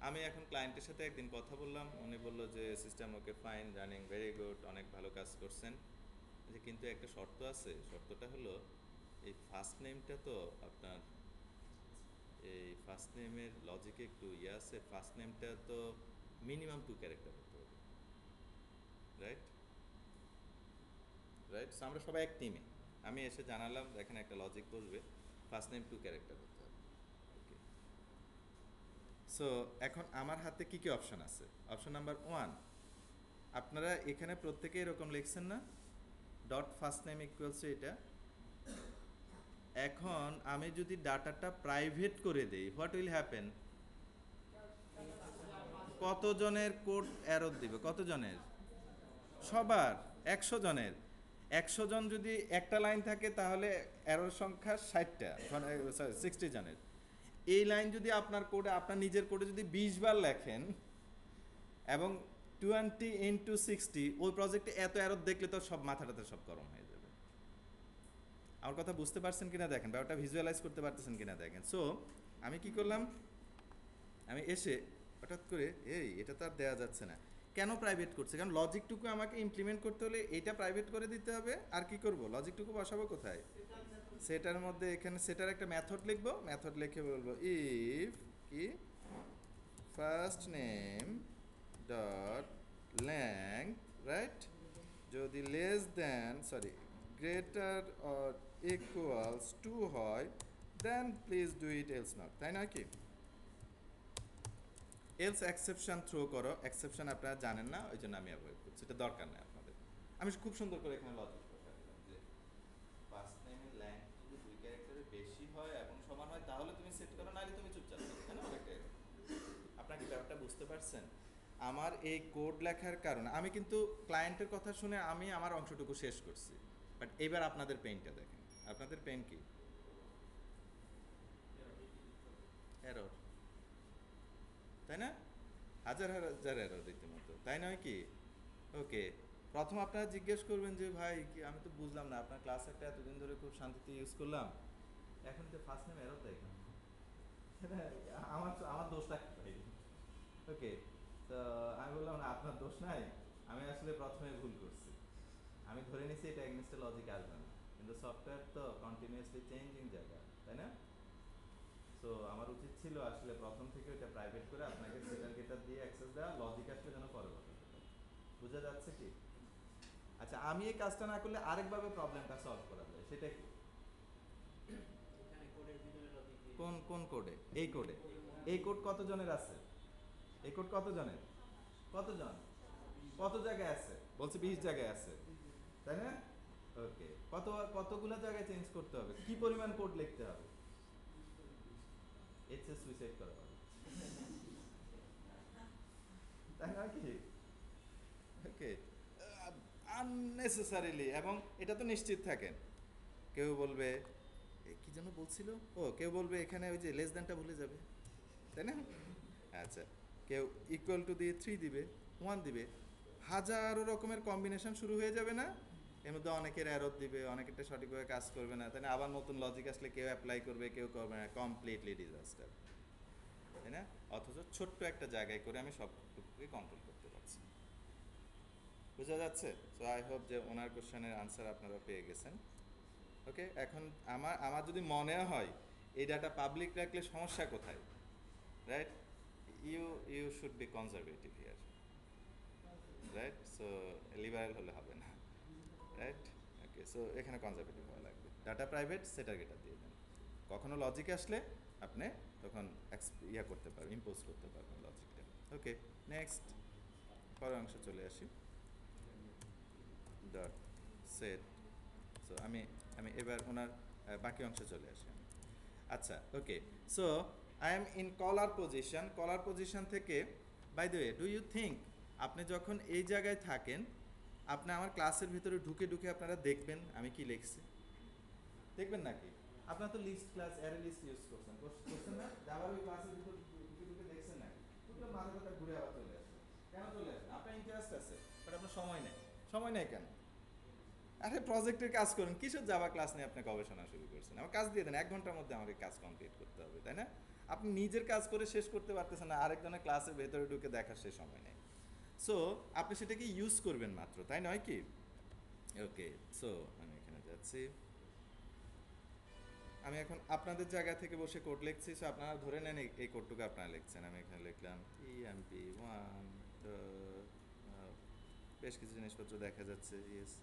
আমি এখন ক্লায়েন্টের সাথে একদিন কথা বললাম, উনি বললো যে system okay fine, running very good, অনেক ভালো কাজ করছেন, যে কিন্তু একটা শর্ত আছে, শর্তটা হলো এই ফার্স্ট নেমটা তো আপনার, এই ফার্স্ট নেমের লজিকে একটু ইয়ে আছে, ফার্স্ট নেমটা তো মিনিমাম 2 ক্যারেক্টার হতে হবে, রাইট? রাইট, সো আমরা সবাই এক টিমে। আমি এসে জানালাম এখানে একটা লজিক বসবে, ফার্স্ট নেম 2 ক্যারেক্টার হতে হবে। ওকে, সো এখন আমার হাতে কি কি অপশন আছে? অপশন নাম্বার 1, আপনারা এখানে প্রত্যেকে এরকম লিখছেন না, dot first name equals to এটা। এখন আমি যদি ডাটাটা প্রাইভেট করে দেই, হোয়াট উইল হ্যাপেন? কতজনের কোড এরর দিবে? কতজনের? সবার, 100 জনের। 100 জন যদি একটা লাইন থাকে তাহলে এরর সংখ্যা 60টা, সরি 60 জনের। এই লাইন যদি আপনার কোডে, আপনার নিজের কোডে যদি 20 বার লেখেন এবং 20 × 60, ওই প্রজেক্টে এত এরর দেখলে তো সব মাথাটাতে সব গরম হয়ে যাবে। আমার কথা বুঝতে পারছেন কিনা দেখেন, ব্যাপারটা ভিজুয়ালাইজ করতে পারতেছেন কিনা দেখেন। সো আমি কি করলাম, আমি এসে হঠাৎ করে এটা তো আর দেওয়া যাচ্ছে না, কেন প্রাইভেট করছে? কারণ লজিকটুকু আমাকে ইমপ্লিমেন্ট করতে হলে এটা প্রাইভেট করে দিতে হবে। আর কি করব, লজিকটুকু বসাবো কোথায়? সেটার মধ্যে, এখানে সেটার একটা মেথড লিখবো, মেথড লিখে বলবো ইফ কি first name dot length, right, যদি less than, sorry, greater or equals to হয়, then please do it, else not, তাই না? কি এলস এক্সেপশন থ্রো করো, এক্সেপশন আপনারা জানেন না, ওই জন্য আমি অ্যাভয়েড করছি, এটা দরকার নেই আপনাদের। আমি খুব সুন্দর করে এখানে লজিক বসাই দিলাম যে ফার্স্ট নেমের লেংথ যদি 2 ক্যারেক্টারের বেশি হয় এবং সমান হয় তাহলে তুমি সেট করো, নাহলে তুমি চুপচাপ থাকো, তাই না? অনেকটা এরকম। আপনারা কি ব্যাপারটা বুঝতে পারছেন? আমার এই কোড লেখার কারণে আমি কিন্তু ক্লায়েন্টের কথা শুনে আমি আমার অংশটুকু শেষ করছি, বাট এবার আপনাদের পেইনটা দেখেন। আপনাদের পেইন কি? এরর, তাই না? হাজার হাজার এরর রীতিমতো, তাই নয় কি? ওকে, প্রথম আপনারা জিজ্ঞেস করবেন যে ভাই কি আমি তো বুঝলাম না আপনার ক্লাস একটা এতদিন ধরে খুব শান্তিতে ইউজ করলাম, এখন তো ফার্স্ট নেম এরর দেয় কেন? আমার দোষটা কি ভাই? ওকে, তো আমি বললাম না আপনার দোষ নাই, আমি আসলে প্রথমে ভুল করছি। আমি ধরে নিছি এটা এগনেস্টে লজিক আসবে না, কিন্তু সফটওয়্যার তো কন্টিনিউয়াসলি চেঞ্জিং জায়গা, তাই না? সো আমার উচিত ছিল আসলে প্রথম থেকে এটা প্রাইভেট করে আপনাকে সেটার গেটার দিয়ে অ্যাক্সেস দেওয়া, লজিক আসলে যেন পরে কথা বলতে পারি। বোঝা যাচ্ছে কি? আচ্ছা, আমি এই কাজটা না করলে আরেকভাবে প্রবলেমটা সলভ করা যায়, সেটা কি? এখানে কোডের ভিতরে লজিক দিয়ে কোন কোডে? এই কোডে? এই কোড কতজনের আছে? এই কোড কতজনের? কতজন? কত জায়গায় আছে? বলছে 20 জায়গায় আছে, তাই না? ওকে, কতগুলো জায়গায় চেঞ্জ করতে হবে, কি পরিমাণ কোড লিখতে হবে? এর চেয়ে সুইসাইড করা হবে, তাই না কি? ওকে, আননেসেসারিলি, এবং এটা তো নিশ্চিত থাকেন কেউ বলবে কি যেন বলছিল, কেউ বলবে এখানে ওই যে লেস দ্যানটা ভুলে যাবে, তাই না? আচ্ছা, কেউ ইকুয়াল টু দিয়ে 3 দিবে, 1 দিবে, হাজারো রকমের কম্বিনেশন শুরু হয়ে যাবে না? এর মধ্যে অনেকের এরর দিবে, অনেকেরটা সঠিকভাবে কাজ করবে না, তাই না? আবার নতুন লজিক আসলে কেউ অ্যাপ্লাই করবে, কেউ করবে না, কমপ্লিটলি ডিজাস্টার, তাই না? অথচ ছোট্ট একটা জায়গায় করে আমি সবটুকুকে কন্ট্রোল করতে পারছি। বোঝা যাচ্ছে? সো আই হোপ যে ওনার কোশ্চেনের আনসার আপনারা পেয়ে গেছেন। ওকে, এখন আমার যদি মনে হয় এই ডাটা পাবলিক রাখলে সমস্যা কোথায়, right? You should be conservative here, right? So liberal হলে হবে না, রাইট? ওকে, সো এখানে কনজারভেটিভ হওয়া লাগবে। ডাটা প্রাইভেট, সেটার গেটার দিয়ে দেন। কখনো লজিক আসলে আপনি তখন ইয়া করতে পারবেন, ইম্পোজ করতে পারবেন লজিকটা। ওকে, নেক্সট পরের অংশ চলে আসি। Dot set. সো আমি এবার ওনার বাকি অংশে চলে আসি। আচ্ছা, okay, so I am in caller position থেকে, by the way, do you think আপনি যখন এই জায়গায় থাকেন, আপনি আমার ক্লাসের ভিতরে ঢুকে আপনারা দেখবেন আমি কি লিখছি? দেখবেন নাকি? আপনারা তো list class array list use করছেন না? আবার ওই ক্লাসের ভিতরে ঢুকে দেখছেন নাকি? পুরো মাথাটা ঘুরে আবার চলে আসে। কেন চলে আসে? আপনার ইন্টারেস্ট আছে, বাট আপনার সময় নেই। সময় নেই কেন? আরে প্রজেক্টের কাজ করুন, কিসের জাভা ক্লাস নিয়ে আপনি গবেষণা শুরু করছেন? আমার কাজ দিয়ে দেন, 1 ঘন্টার মধ্যে আমাকে কাজ কমপ্লিট করতে হবে, তাই না? আপনি নিজের কাজ করে শেষ করতে পারতেছেন না, আরেকজনের ক্লাসের ভেতরে ঢুকে দেখার সে সময় নেই। সো আপনি সেটাকে ইউজ করবেন মাত্র, তাই নয় কি? ওকে, সো আমি এখানে যাচ্ছি, আমি এখন আপনাদের জায়গা থেকে বসে কোড লিখছি। সো আপনারা ধরে নেন এই কোডটুকু আপনারা লিখছেন, আমি এখানে লিখলাম emp1, বেশ কিছু জিনিসপত্র দেখা যাচ্ছে, ইয়েস,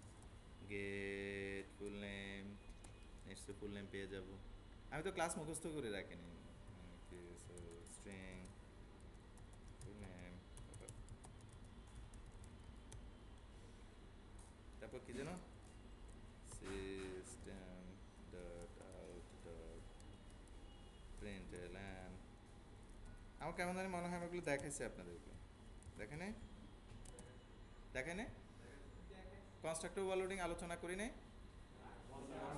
গেট ফুল নেম, নিশ্চয়ই ফুল নেম পেয়ে যাব। আমি তো ক্লাস মুখস্থ করে রাখিনি। স্ট্রিং ফুল নেম, তারপর কি যেন সিস্টেম ডট আউট ডট প্রিন্টএলএন। আমার কেমন জানি মনে হয় ওগুলো দেখাইছে আপনাদেরকে, দেখে নেই? কনস্ট্রাক্টর ওভারলোডিং আলোচনা করি নাই?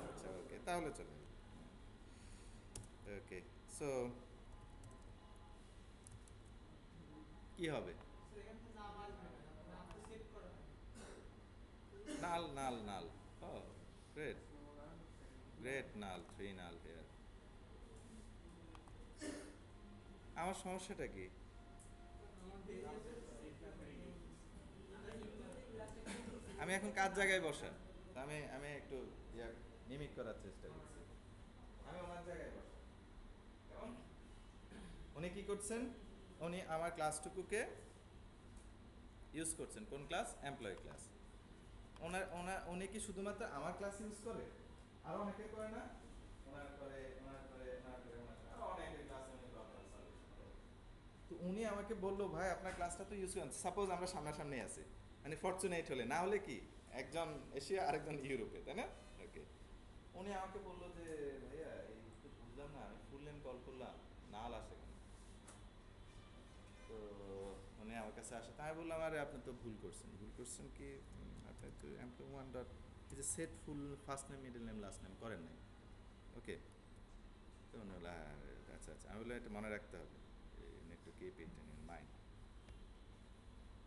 আচ্ছা, ওকে, তাহলে চলো। ওকে, সো কি হবে? নাল, ও গ্রেট নাল, 3 নাল হিয়ার। আমার সমস্যাটা কি? আমি এখন কাজ জায়গায় বসা, আমি একটু মিমিক করার চেষ্টা করছি। আমি ওনার জায়গায় বসা, কেমন? উনি কি করছেন? উনি আমার ক্লাসটুকুকে ইউজ করছেন। কোন ক্লাস? Employee class. উনি কি শুধুমাত্র আমার ক্লাস ইউজ করে? আরো অনেকে করে না? আরো অনেকের ক্লাসে উনি প্রবলেম সলভ করে। তো উনি আমাকে বললো ভাই আপনার ক্লাসটা তো ইউজ করেন, সাপোজ আমরা সামনাসামনি আছি, মানে ফরচুনেট হলে, না হলে কি একজন এশিয়া আরেকজন ইউরোপে, তাই না? ওকে, উনি আমাকে বললো যে ভাইয়া এই তো বুঝলাম না, আমি ফুল নেম কল করলাম, নাল আসে কেন? তো উনি আমার কাছে আসে, তাই বললাম আরে আপনি তো ভুল করছেন কি, আপনি তো employee1 ডট এই যে set full first name middle name last name করেন নাই। ওকে, তো উনি বললো আচ্ছা, আমি বললাম এটা মনে রাখতে হবে, need to keep it in mind.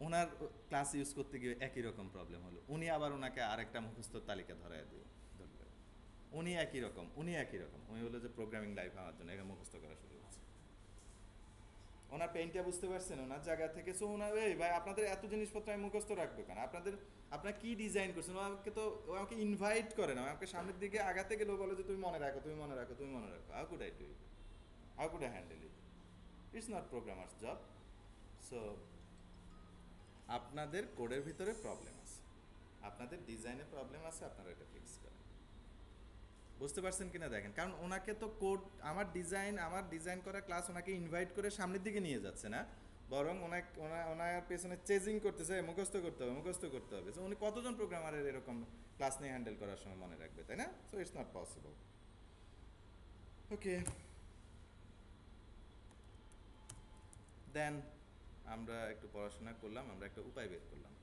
Owner class use করতে গিয়ে একই রকম প্রবলেম হলো, উনি আবার ওনাকে আরেকটা মুখস্থ তালিকা ধরায় দিল, ধরলো উনি একই রকম উনি হলো যে প্রোগ্রামিং লাইফ আমার জন্য এটা মুখস্থ করা শুরু করছে। ওনার পেইনটা বুঝতে পারছেন ওনার জায়গা থেকে। সো ওনার এই ভাই আপনাদের এত জিনিসপত্র আমি মুখস্থ রাখবো কেন, আপনারা কি ডিজাইন করছেন, ও আমাকে ইনভাইট করে না, আমাকে সামনের দিকে আগাতে গেলেও বলে যে তুমি মনে রাখো how could I do it, how could I handle it, it's not programmers job. So আপনাদের কোডের ভিতরে প্রবলেম আছে, আপনাদের ডিজাইনে প্রবলেম আছে, আপনারা এটা ফিক্স করেন। বুঝতে পারছেন কিনা দেখেন, কারণ ওনাকে তো কোড আমার ডিজাইন করা ক্লাস ওনাকে ইনভাইট করে সামনের দিকে নিয়ে যাচ্ছে না, বরং ওনার পেছনে চেজিং করতেছে, মুখস্থ করতে হবে। সো উনি কতজন প্রোগ্রামারের এরকম ক্লাস নিয়ে হ্যান্ডেল করার সময় মনে রাখবে, তাই না? So it's not possible. Okay, then আমরা একটু পড়াশোনা করলাম, আমরা একটা উপায় বের করলাম।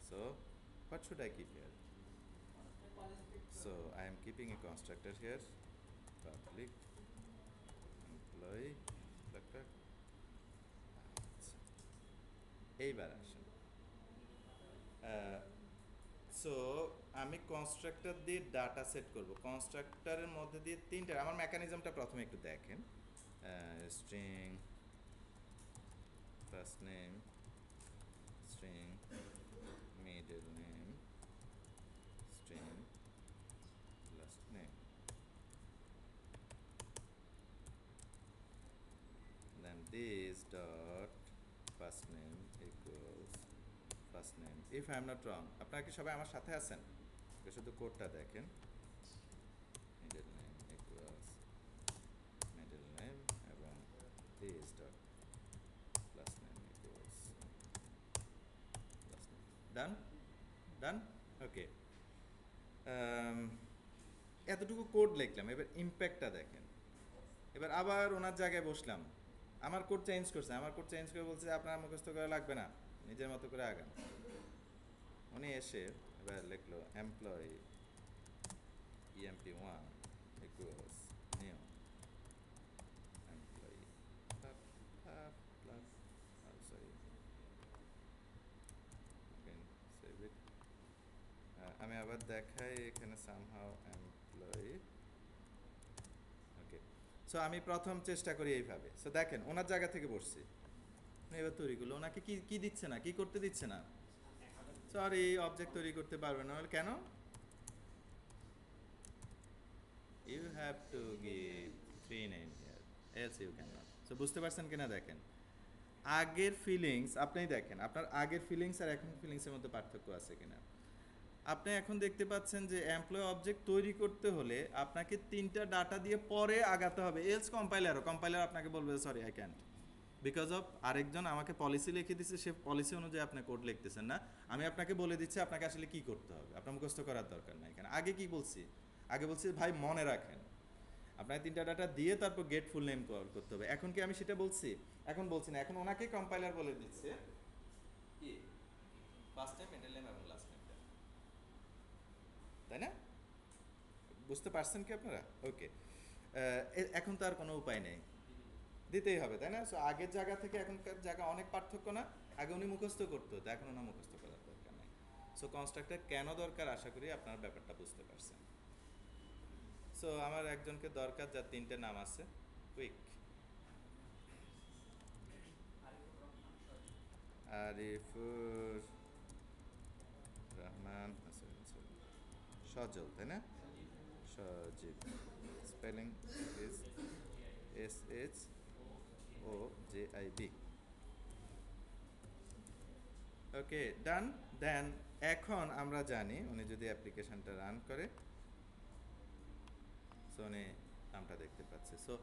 So what should I keep here? So I am keeping a constructor here, public employee, এইবার আসেন। সো আমি কনস্ট্রাক্টর দিয়ে ডাটা সেট করব, কনস্ট্রাক্টরের মধ্যে দিয়ে তিনটা, আমার মেকানিজমটা প্রথমে একটু দেখেন। String first name, string middle name, string last name, then this dot first name equals first name, if I am not wrong। আপনারা কি সবাই আমার সাথে আছেন? শুধু কোডটা দেখেন, middle name equals middle name এবং this dot last name equals last name। done okay। এতটুকু কোড লিখলাম, এবার ইম্প্যাক্টটা দেখেন। এবার আবার ওনার জায়গায় বসলাম, আমার কোড চেঞ্জ করে বলছে আপনার মুখস্থ করা লাগবে না, নিজের মতো করে আগান। উনি এসে এবার লিখলো employee emp1 equals new employee plus sorry again save it। আমি আবার দেখাই এখানে somehow employee। ওকে, সো আমি প্রথম চেষ্টা করি এইভাবে। সো দেখেন ওনার জায়গা থেকে বসছি, এবার তৈরি করলো, ওনাকে কি দিচ্ছে না, কি করতে দিচ্ছে না, সরি অবজেক্ট তৈরি করতে পারবে না। কেন? You have to give three name here, else you can not. So বুঝতে পারছেন কিনা দেখেন, আগের ফিলিংস আপনি দেখেন, আপনার আগের ফিলিংস আর এখন ফিলিংসের মধ্যে পার্থক্য আছে কিনা। আপনি এখন দেখতে পাচ্ছেন যে এমপ্লয় অবজেক্ট তৈরি করতে হলে আপনাকে তিনটা ডাটা দিয়ে পরে আগাতে হবে, এলস কম্পাইলার আপনাকে বলবে sorry I can't, because of আরেকজন আমাকে পলিসি লিখে দিচ্ছে, সে পলিসি অনুযায়ী আপনি কোড লিখতেছেন না, আমি আপনাকে বলে দিচ্ছি আপনাকে আসলে কি করতে হবে, আপনার মুখস্থ করার দরকার নাই। এখানে আগে কি বলছি, আগে বলছি ভাই মনে রাখেন, আপনাকে তিনটা ডাটা দিয়ে তারপর গেট ফুল নেম কল করতে হবে। এখন কি আমি সেটা বলছি? এখন বলছি না, এখন ওনাকে কম্পাইলার বলে দিচ্ছে কি ফার্স্ট নেম, মিডল নেম এবং লাস্ট নেমটা, তাই না? বুঝতে পারছেন কি আপনারা? ওকে, এখন তো আর কোনো উপায় নেই, দিতেই হবে, তাই না? সো আগের জায়গা থেকে এখনকার জায়গা অনেক পার্থক্য না, আগে উনি মুখস্থ করতে হতো, এখন ওনার মুখস্থ করার দরকার নেই। সো কনস্ট্রাক্টর কেন দরকার, আশা করি আপনার ব্যাপারটা বুঝতে পারছেন। সো আমার একজনকে দরকার যার তিনটে নাম আছে, কুইক, আরিফুর রহমান, সজল, তাই না? সজীব, স্পেলিং ইজ SHOJIB। ওকে, ডান। দেন এখন আমরা জানি উনি যদি অ্যাপ্লিকেশনটা রান করে, সো উনি নামটা দেখতে পাচ্ছে। সো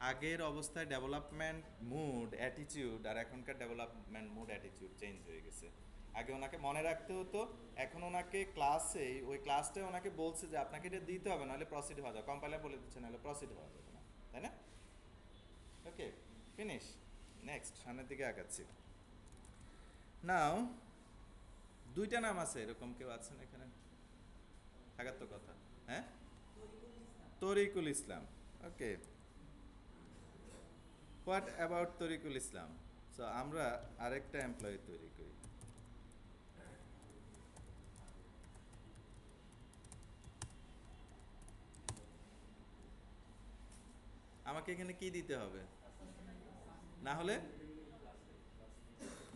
আগের অবস্থায় ডেভেলপমেন্ট মুড অ্যাটিটিউড আর এখনকার ডেভেলপমেন্ট মুড অ্যাটিটিউড চেঞ্জ হয়ে গেছে। আগে ওনাকে মনে রাখতে হতো, এখন ওনাকে ক্লাসেই ওই ক্লাসটাই ওনাকে বলছে যে আপনাকে এটা দিতে হবে, নাহলে প্রসিড হওয়া যাবে, কম্পাইলার বলে দিচ্ছে নাহলে প্রসিড হওয়া যাবে না, তাই না? ওকে, ফিনিশ। নেক্সট, সামনের দিকে আগাচ্ছি। নাও দুইটা নাম আছে, এরকম কেউ আছেন এখানে? থাকার তো কথা, হ্যাঁ? Tarikul Islam. Okay, what about Tarikul Islam? So আমরা আরেকটা এমপ্লয়ি তৈরি করি। আমাকে এখানে কি দিতে হবে? না হলে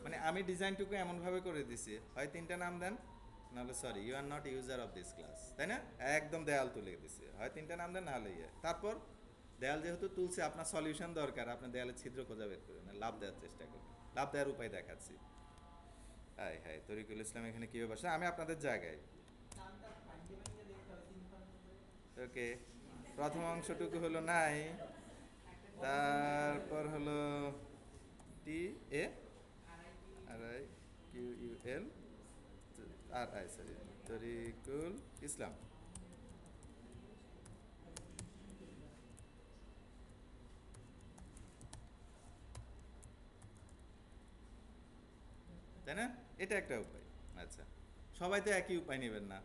মানে আমি ডিজাইনটুকু এমনভাবে করে দিছি, হয় 3টা নাম দেন, নাহলে sorry you are not user of this class, তাই না? একদম দেয়াল তুলে দিছি, হয় 3টা নাম দেন নাহলে ইয়ে। তারপর দেয়াল যেহেতু তুলছে, আপনার সলিউশন দরকার, আপনার দেয়ালের ছিদ্র খোঁজা বের করে না, লাভ দেওয়ার চেষ্টা করুন, লাভ দেওয়ার উপায় দেখাচ্ছি। হাই হাই তরিকুল ইসলাম এখানে কীভাবে বসে? আমি আপনাদের জায়গায়। ওকে, প্রথম অংশটুকু হলো নাই, তারপর হলো T A R I Q U L R I, sorry, Tarikul Islam. তাই না? এটা একটা উপায়। আচ্ছা, সবাই তো একই উপায় নেবেন না,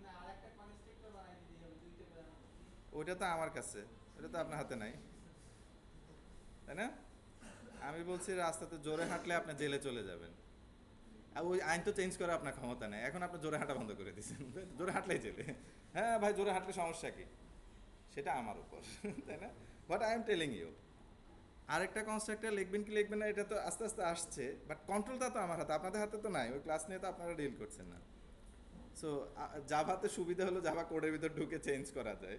ওটা তো আমার কাছে, ওটা তো আপনার হাতে নাই, তাই না? আমি বলছি রাস্তাতে জোরে হাঁটলে আপনি জেলে চলে যাবেন, আর ওই আইন তো চেঞ্জ করার আপনার ক্ষমতা নেই, এখন আপনি জোরে হাঁটা বন্ধ করে দিচ্ছেন, জোরে হাঁটলেই জেলে। হ্যাঁ ভাই, জোরে হাঁটলে সমস্যা কি, সেটা আমার উপর, তাই না? But I am telling you, আরেকটা কনস্ট্রাক্টর লিখবেন কি লিখবেন না এটা তো আস্তে আস্তে আসছে, বাট কন্ট্রোলটা তো আমার হাতে, আপনাদের হাতে তো নাই, ওই ক্লাস নিয়ে তো আপনারা ডিল করছেন না। সো জাভাতে সুবিধা হলো জাভা কোডের ভিতর ঢুকে চেঞ্জ করা যায়,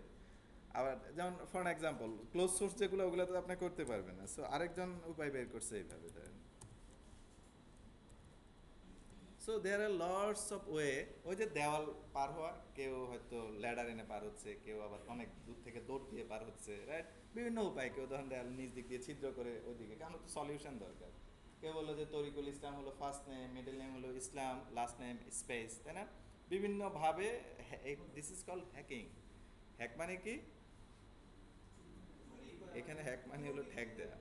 আবার যেমন ফর এক্সাম্পল ক্লোজ সোর্স যেগুলো, ওগুলো তো আপনি করতে পারবেন না, সো আরেকজন উপায় বের করছে এইভাবে ধরেন। So there are lots of way, ওই যে দেওয়াল পার হওয়া, কেউ হয়তো ল্যাডার এনে পার হচ্ছে, কেউ আবার অনেক দূর থেকে দৌড় দিয়ে পার হচ্ছে, রাইট? বিভিন্ন উপায়, কেউ ধরেন দেয়াল নিচ দিক দিয়ে ছিদ্র করে ওইদিকে, কারণ তো সলিউশন দরকার। কেউ বললো যে তরিকুল ইসলাম হলো ফার্স্ট নেম, মিডল নেম হলো ইসলাম, লাস্ট নেম স্পেস, তাই না? বিভিন্নভাবে, this is called hacking. Hack মানে কি? এখানে হ্যাক মানে হলো ঠ্যাক দেয়া,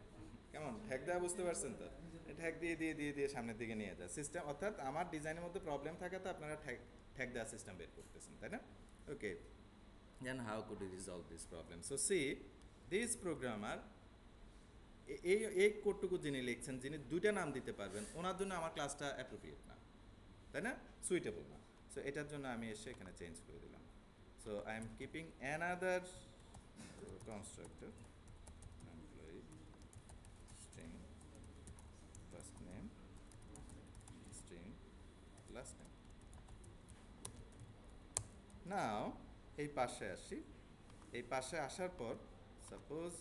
কেমন ঠ্যাক দেওয়া, বুঝতে পারছেন তো? ঠ্যাক দিয়ে দিয়ে দিয়ে দিয়ে সামনের দিকে নিয়ে যায় সিস্টেম, অর্থাৎ আমার ডিজাইনের মধ্যে প্রবলেম থাকে তো আপনারা ঠ্যাক ঠ্যাক দেওয়া সিস্টেম বের করতেছেন, তাই না? Okay, then how could you resolve this problem? So see, this programmer, এই এই কোডটুকু যিনি লিখছেন, যিনি 2টা নাম দিতে পারবেন, ওনার জন্য আমার ক্লাসটা অ্যাপ্রোপ্রিয়েট না, তাই না? সুইটেবল না। সো এটার জন্য আমি এসে এখানে চেঞ্জ করে দিলাম। So I am keeping another constructor employee string first name string last name. নাও এই পাশে আসি, এই পাশে আসার পর সাপোজ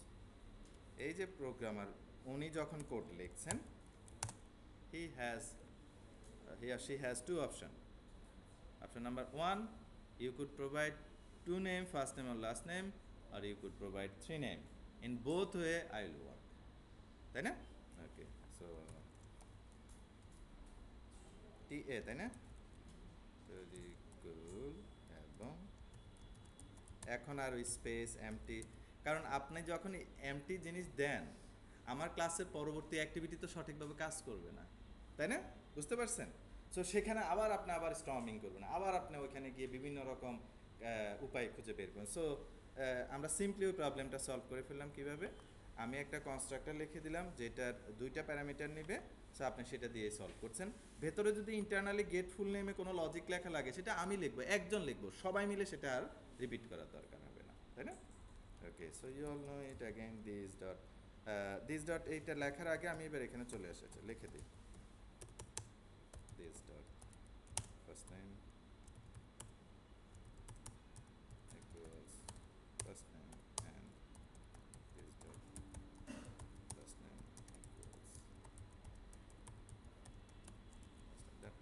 এই যে প্রোগ্রামার, উনি যখন কোড লিখছেন, he has he or she has two option. Option number 1, you could provide 2 name, first name or last name, or you could provide 3 name. In both way I will work, তাই না? Okay, so টি এ, তাই না? তরিকুল, এবং এখন আর ওই space MT, কারণ আপনি যখন এমটি জিনিস দেন, আমার ক্লাসের পরবর্তী অ্যাক্টিভিটি তো সঠিকভাবে কাজ করবে না, তাই না? বুঝতে পারছেন? সো সেখানে আবার আপনি আবার স্টর্মিং করবেন, আবার আপনি ওইখানে গিয়ে বিভিন্ন রকম উপায় খুঁজে বের করবেন। সো আমরা সিম্পলি ওই প্রবলেমটা সলভ করে ফেললাম কীভাবে? আমি একটা কনস্ট্রাক্টর লিখে দিলাম যেটার 2টা প্যারামিটার নেবে, সো আপনি সেটা দিয়ে সলভ করছেন। ভেতরে যদি ইন্টারনালি গেট ফুল নেমে কোনো লজিক লেখা লাগে, সেটা আমি লিখবো, একজন লিখবো, সবাই মিলে সেটা আর রিপিট করার দরকার হবে না, তাই না? Okay, so you all know it again, this dot এইটা লেখার আগে আমি এবার এখানে চলে এসেছি, লিখে দিই this dot first name equals first name and this dot last name equals that.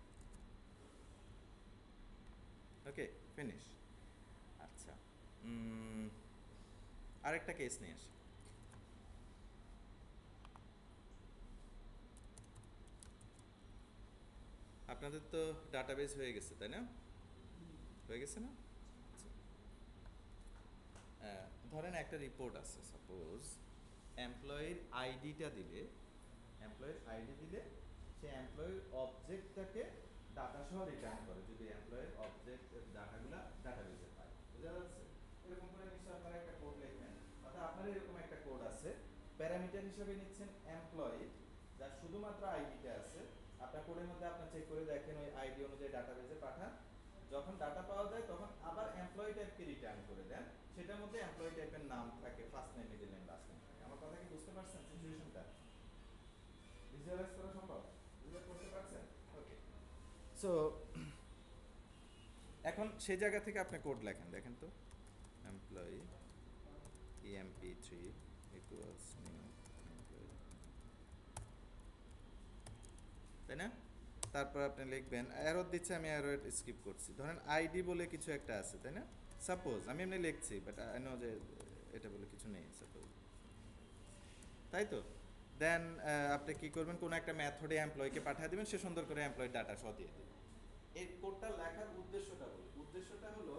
Okay, finish. আচ্ছা, আরেকটা কেস নিয়ে আসি। আপনাদের তো ডাটাবেস হয়ে গেছে, তাই না? হয়ে গেছে না? আচ্ছা, ধরেন একটা রিপোর্ট আছে, সাপোজ এমপ্লয়ির আইডিটা দিলে, এমপ্লয়ির আইডি দিলে সে এমপ্লয়ির অবজেক্টটাকে ডাটা সহ রিটার্ন করে, যদি এমপ্লয়ির অবজেক্ট ডাটাগুলা ডাটাবেসে পায়। বুঝা যাচ্ছে? এরকম করে নিশ্চয়ই আপনারা একটা কোড লিখবেন, অর্থাৎ আপনার এরকম একটা কোড আছে, প্যারামিটার হিসেবে নিচ্ছেন এমপ্লয়ি, যার শুধুমাত্র আইডিটা আছে, আপনার কোডের মধ্যে আপনার চেক করে দেখেন ওই আইডি অনুযায়ী ডাটাবেজে পাঠান, যখন ডাটা পাওয়া যায় তখন আবার এমপ্লয়ি টাইপকে রিটার্ন করে দেন, সেটার মধ্যে এমপ্লয়ি টাইপের নাম থাকে, first name middle name last name থাকে। আমার কথা কি বুঝতে পারছেন সিচুয়েশনটা? ভিজুয়ালাইজ করা সম্ভব? বুঝতে করতে পারছেন? ওকে। সো এখন সেই জায়গা থেকে আপনি কোড লেখেন, দেখেন তো employee emp3 equals new employee, তাই না? তারপর আপনি লিখবেন, এরর দিচ্ছে, আমি এরর স্কিপ করছি, ধরেন আইডি বলে কিছু একটা আছে, তাই না? সাপোজ আমি এমনি লিখছি, বাট আই নো যে এটা বলে কিছু নেই সাপোজ, তাই তো? দেন আপনি কি করবেন, কোনো একটা মেথডে এমপ্লয়িকে পাঠিয়ে দেবেন, সে সুন্দর করে এমপ্লয়ি ডাটা সহ দিয়ে দেবে। এই কোডটা লেখার উদ্দেশ্যটা বলি, উদ্দেশ্যটা হলো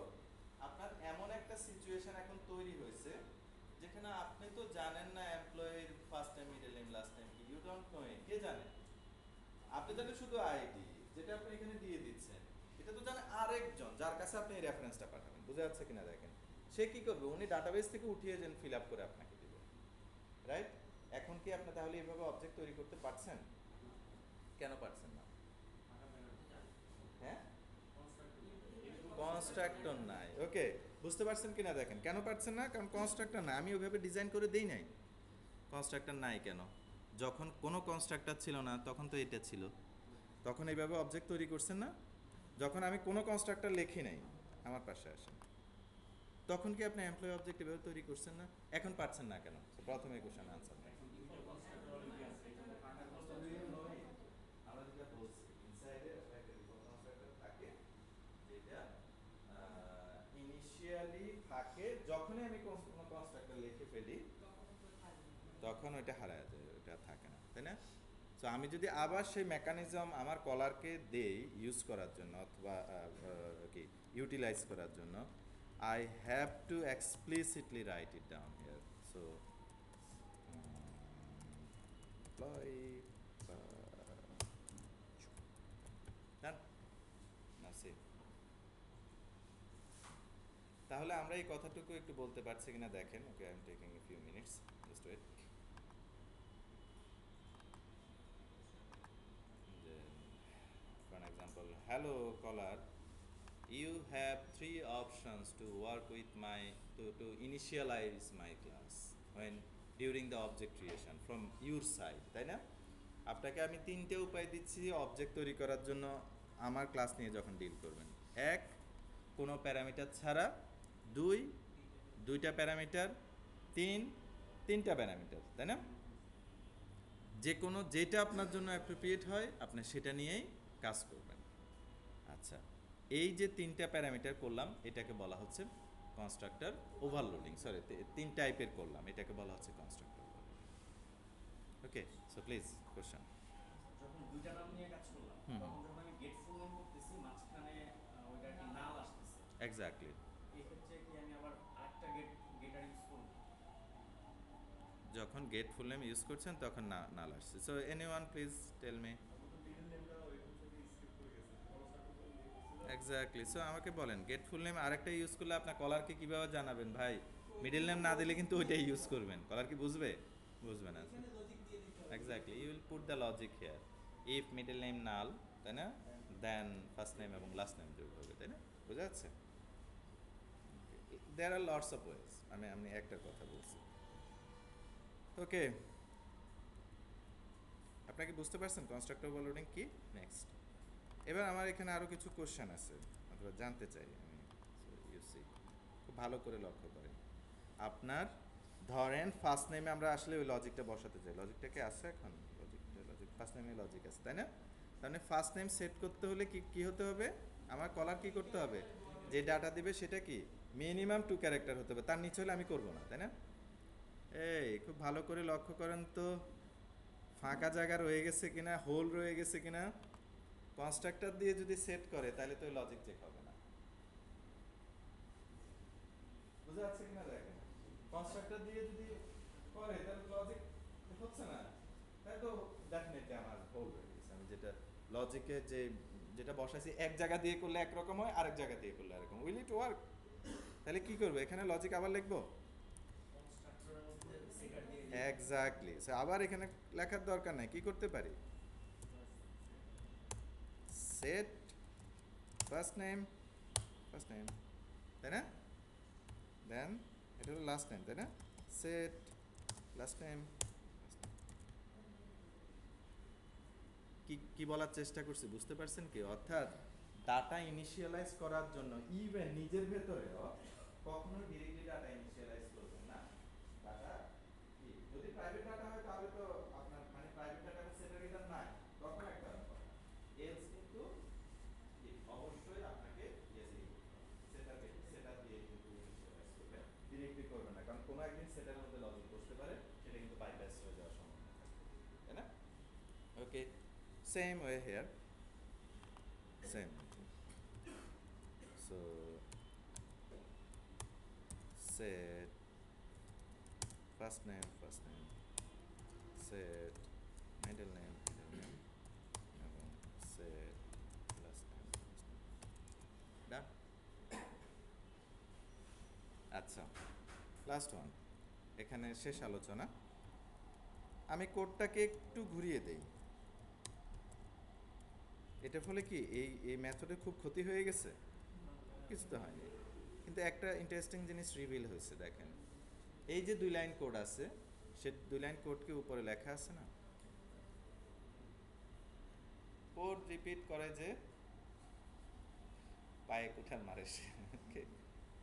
আপনার এমন একটা সিচুয়েশন এখন তৈরি হয়েছে যেখানে আপনি তো জানেন না এমপ্লয়ির first name middle name last name কি, ইউ ডোন্ট নো ইট, কে জানে? আপনি জানেন শুধু আইডি, যেটা আপনি এখানে দিয়ে দিচ্ছেন, এটা তো জানে আরেকজন যার কাছে আপনি এই রেফারেন্সটা পাঠাবেন, বুঝা যাচ্ছে কিনা দেখেন। সে কি করবে, উনি ডাটাবেস থেকে উঠিয়ে যেন ফিল আপ করে আপনাকে দিবে, রাইট? এখন কি আপনি তাহলে এইভাবে অবজেক্ট তৈরি করতে পারছেন? কেন পারছেন না? হ্যাঁ, কনস্ট্রাক্টর নাই। ওকে, বুঝতে পারছেন কিনা দেখেন, কেন পারছেন না? কারণ কনস্ট্রাক্টর না, আমি ওইভাবে ডিজাইন করে দেই নাই। কনস্ট্রাক্টর নাই কেন? যখন কোনো কনস্ট্রাক্টর ছিল না তখন তো এটা ছিল, তখন এইভাবে অবজেক্ট তৈরি করছেন না? যখন আমি কোনো কনস্ট্রাক্টর লিখি নাই, আমার পাশে আসেন, তখন কি আপনি এমপ্লয়ি অবজেক্ট এভাবে তৈরি করছেন না? এখন পারছেন না কেন? প্রথমে কোশ্চেন আনসার নেই। আমরা যেটা বলছি, ইনসাইডে একটা ডিফল্ট কনস্ট্রাক্টর থাকে, যেটা ইনিশিয়ালি থাকে, যখনই আমি কোনো কনস্ট্রাক্টর লিখে ফেলি তখন ওইটা হারায় যায়, ওইটা থাকে না, তাই না? সো আমি যদি আবার সেই মেকানিজম আমার কলারকে দেই ইউজ করার জন্য, অথবা কি ইউটিলাইজ করার জন্য, I have to explicitly right it down here. So employee না সে, তাহলে আমরা এই কথাটুকু একটু বলতে পারছি কিনা দেখেন। Okay, I am taking a few minutes, just wait. For an example, hello caller, you have three options to work with my to initialize my class when during the object creation from your side, তাই না? আপনাকে আমি তিনটে উপায় দিচ্ছি object তৈরি করার জন্য আমার ক্লাস নিয়ে যখন ডিল করবেন। এক, কোনো প্যারামিটার ছাড়া। দুই, দুইটা প্যারামিটার। তিন, তিনটা প্যারামিটার, তাই না? যে কোনো যেটা আপনার জন্য অ্যাপ্রোপ্রিয়েট হয় আপনি সেটা নিয়েই কাজ করবেন। আচ্ছা, এই যে তিনটা প্যারামিটার করলাম এটাকে বলা হচ্ছে কনস্ট্রাক্টর ওভারলোডিং, সরি তিন টাইপের করলাম, এটাকে বলা হচ্ছে constructor overloading. Okay, so please question. যখন দুইটা নাম নিয়ে কাজ করলাম, হুম। তখন যখন আমি গেট ফুল নেম করতেছি, মাঝখানে ওইটা কি নাল আসতেছে, এক্স্যাক্টলি। এই ক্ষেত্রে কি আমি আবার আরেকটা গেটার ইউজ করব? যখন গেট ফুল নেম ইউজ করছেন তখন নাল আসছে। So anyone please tell me. Exactly, so আমাকে বলেন গেট ফুল নেম আরেকটা ইউজ করলে আপনার কলারকে কীভাবে জানাবেন? ভাই মিডল নেম না দিলে কিন্তু ওইটাই ইউজ করবেন, কলার কি বুঝবে? বুঝবে না। এখানে লজিক দিয়ে দিতে হবে। Exactly, you will put the logic here. If middle name null, তাই না, দেন ফার্স্ট নেম এবং লাস্ট নেম যোগ হবে, তাই না? বোঝা যাচ্ছে? There are lots of ways, আমি একটা কথা বলছি। ওকে, আপনাকে বুঝতে পারছেন কনস্ট্রাক্টর ওভারলোডিং কি? নেক্সট, এবার আমার এখানে আরও কিছু কোশ্চেন আছে, অথবা জানতে চাই আমি। ইউ সি, খুব ভালো করে লক্ষ্য করেন। আপনার ধরেন ফার্স্ট নেমে আমরা আসলে ওই লজিকটা বসাতে চাই, লজিকটা কি আছে এখন? লজিক ফার্স্ট নেমে লজিক আছে, তাই না? তাহলে ফার্স্ট নেম সেট করতে হলে কি হতে হবে? আমার কলার কি করতে হবে? যে ডাটা দিবে সেটা কি মিনিমাম 2 ক্যারেক্টার হতে হবে, তার নিচে হলে আমি করবো না, তাই না? এই খুব ভালো করে লক্ষ্য করেন তো, ফাঁকা জায়গা রয়ে গেছে কিনা, হোল রয়ে গেছে কিনা। কনস্ট্রাক্টর দিয়ে যদি সেট করে তাহলে তো লজিক চেক হবে না, বুঝা যাচ্ছে কিনা দেখেন। কনস্ট্রাক্টর দিয়ে যদি করে তাহলে লজিক হচ্ছে না, তাই তো ডেফিনেটলি আমার হোল হয়ে গেছে। আমি লজিকে যেটা বসাইছি এক জায়গা দিয়ে করলে একরকম হয়, আরেক জায়গা দিয়ে করলে এরকম, উইল ইট ওয়ার্ক? তাহলে কি করবো, এখানে লজিক আবার লিখবো? কনস্ট্রাক্টরের মধ্যে সেটার দিয়ে এক্স্যাক্টলি। আবার এখানে লেখার দরকার নাই, কি করতে পারি, সেট ফার্স্ট নেম, তাই না, দেন এটা হলো লাস্ট নেম, তাই না, সেট লাস্ট নেম। কি কি বলার চেষ্টা করছি বুঝতে পারছেন কি? অর্থাৎ ডাটা ইনিশিয়ালাইজ করার জন্য ইভেন নিজের ভেতরেও কখনো ডিরেক্টলি ডাটা ইনিশিয়ালাইজ করবেন না। ডাটা কি যদি প্রাইভেট ডাটা হয় তাহলে তো আপনার মানে প্রাইভেট ডাটা সেটার নাই, তখন একটা ব্যাপার। এলস কিন্তু কি অবশ্যই আপনাকে সেটা দিয়ে কিন্তু ইনিশিয়ালাইজ করবেন, ডিরেক্টলি করবেন না, কারণ কোনো একদিন সেটার মধ্যে লজিক বসতে পারে, সেটা কিন্তু বাইপাস হয়ে যাওয়ার সম্ভাবনা থাকে, তাই না? ওকে, same way here, same. So set first name, set middle name, এবং set last name. Done? আচ্ছা, লাস্ট ওয়ান, এখানে শেষ আলোচনা। আমি কোডটাকে একটু ঘুরিয়ে দেই। এটা ফলে কি এই মেথডে খুব ক্ষতি হয়ে গেছে? কিছু তো হয়নি, কিন্তু একটা ইন্টারেস্টিং জিনিস রিভিল হয়েছে। দেখেন, এই যে 2 লাইন কোড আছে, সে 2 লাইন কোডকে উপরে লেখা আছে না, কোড রিপিট করে যে পায়ে কুঠার মারে সে।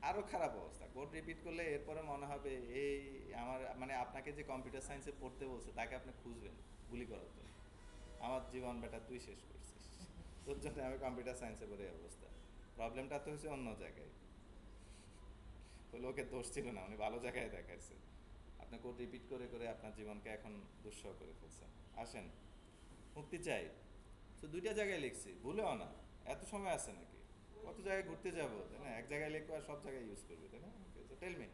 আরো খারাপ অবস্থা, কোড রিপিট করলে এরপরে মনে হবে এই আমার মানে আপনাকে যে কম্পিউটার সায়েন্সে পড়তে বলছে তাকে আপনি খুঁজবেন গুলি করার জন্য। আমার জীবন বেটা তুই শেষ করছিস, তোর জন্য আমি কম্পিউটার সায়েন্সে পড়ে অবস্থা। প্রবলেমটা তো হচ্ছে অন্য জায়গায়, তো লোকের দোষ ছিল না, উনি ভালো জায়গায় দেখাইছে। আপনি কোড রিপিট করে করে আপনার জীবনকে এখন দুঃসহ করে ফেলছেন। আসেন, মুক্তি চাই। তো 2টা জায়গায় লিখছি, ভুলেও না, এত সময় আছে নাকি, কত জায়গায় ঘুরতে যাবো, তাই না? এক জায়গায় লিখবো আর সব জায়গায় ইউজ করবে, তাই না? ওকে, সো টেল মি,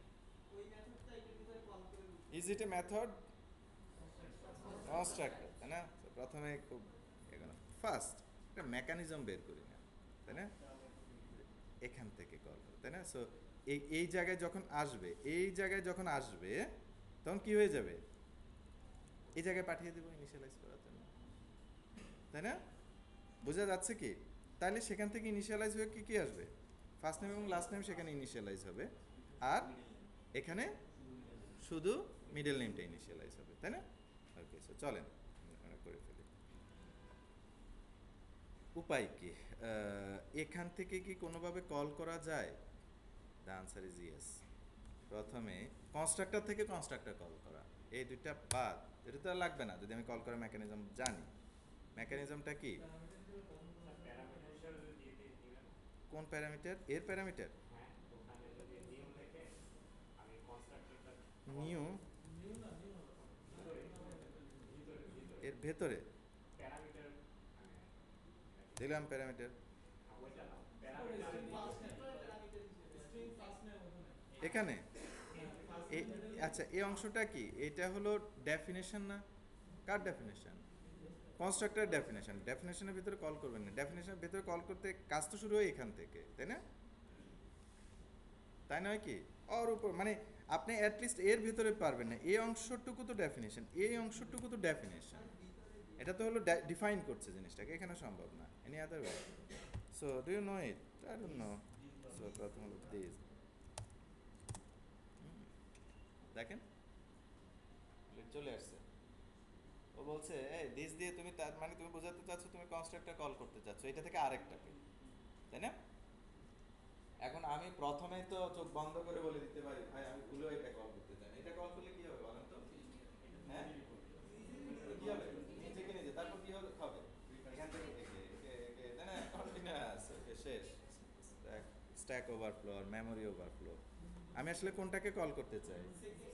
ওই মেথডটা এটার ভিতরে কল করে is it A method constructor, তাই না? তো প্রথমে খুব এগোনো ফার্স্ট একটা মেকানিজম বের করি না, তাই না, এখান থেকে কল করো, তাই না? সো এই জায়গায় যখন আসবে, তখন কি হয়ে যাবে, এই জায়গায় পাঠিয়ে দেবো ইনিশিয়ালাইজ করার জন্য, তাই না? বোঝা যাচ্ছে কি? তাহলে সেখান থেকে ইনিশিয়ালাইজ হয়ে কি আসবে, ফার্স্ট নেম এবং লাস্ট নেম সেখানে ইনিশিয়ালাইজ হবে, আর এখানে শুধু মিডল নেমটা ইনিশিয়ালাইজ হবে, তাই না? ওকে, সো চলেন করে ফেলি। উপায় কি, এখান থেকে কি কোনোভাবে কল করা যায়? The answer is yes. প্রথমে কনস্ট্রাক্টর থেকে কনস্ট্রাক্টর কল করা, এই দুইটা বাদ, এটা তো আর লাগবে না যদি আমি কল করার মেকানিজম জানি। মেকানিজমটা কি, কোন প্যারামিটার, এর প্যারামিটার নিউ, নিউ না নিউ এর ভেতরে দিলাম প্যারামিটার, এখানে আচ্ছা এই অংশটা কি, এটা হলো ডেফিনেশন না, কার ডেফিনেশন, কনস্ট্রাক্টর ডেফিনেশন। ডেফিনেশনের ভিতরে কল করবেন না, ডেফিনেশনের ভিতরে কল করতে কাজ তো শুরু হয় এখান থেকে, তাই না? তাই নয় কি, ওর উপর মানে আপনি অ্যাটলিস্ট এর ভিতরে পারবেন না, এই অংশটুকু তো ডেফিনেশন, এই অংশটুকু তো ডেফিনেশন, এটা তো হলো ডিফাইন করছে জিনিসটাকে, এখানে সম্ভব না any other way. So do you know it, I don't know. So প্রথম হলো দিস, দেখেন চলে আসছে, ও বলছে এই দিস দিয়ে তুমি তার মানে তুমি বোঝাতে চাচ্ছ তুমি কনস্ট্রাক্টর কল করতে চাচ্ছ এটা থেকে আরেকটাকে, তাই না? এখন আমি প্রথমেই তো চোখ বন্ধ করে বলে দিতে পারি ভাই আমি ভুলেও এটা কল করতে চাই না, এটা কল করলে কি হবে বলেন তো, হ্যাঁ কি হবে, নিজেকে নিজে তারপর কি হবে, এখান থেকে তাই না, কন্টিনিউয়াস, ওকে শেষ, স্ট্যাক ওভারফ্লো আর মেমোরি ওভারফ্লো। আমি আসলে কোনটাকে কল করতে চাই,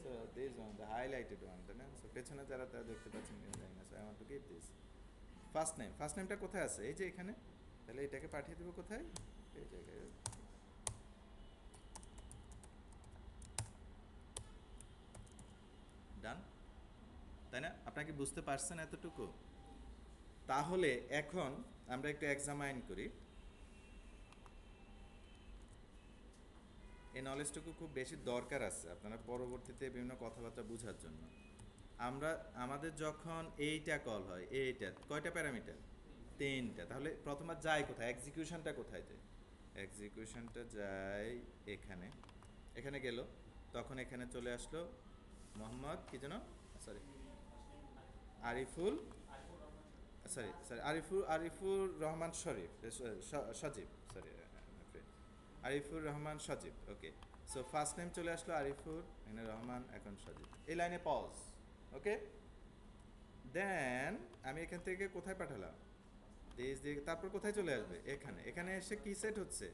so this one, the highlighted one, তাই না? সো পেছনে যারা তারা দেখতে পাচ্ছেন জানি না, so I want to give this first নেমটা কোথায় আছে, এই যে এখানে, তাহলে এটাকে পাঠিয়ে দেবো কোথায়, এই জায়গায়, ডান, তাই না? আপনাকে বুঝতে পারছেন এতটুকু? তাহলে এখন আমরা একটু এক্সামাইন করি, এই নলেজটুকু খুব বেশি দরকার আছে আপনারা পরবর্তীতে বিভিন্ন কথাবার্তা বোঝার জন্য। আমরা আমাদের যখন এইটা কল হয়, এইটা কয়টা প্যারামিটার? তিনটা। তাহলে প্রথমবার যায় কোথায়? এক্সিকিউশনটা কোথায় যায়? এক্সিকিউশনটা যায় এখানে। এখানে গেল, তখন এখানে চলে আসলো মোহাম্মদ কি যেন, সরি আরিফুল, সরি আরিফুর রহমান শরীফ, সজীব, সরি আরিফুর রহমান সজীব। ওকে, সো ফার্স্ট নেম চলে আসলো আরিফুর, এখানে রহমান, এখন সজীব। এই লাইনে পজ। ওকে, দেন আমি এখান থেকে কোথায় পাঠালাম? দিস দিয়ে তারপর কোথায় চলে আসবে? এখানে। এখানে এসে কি সেট হচ্ছে?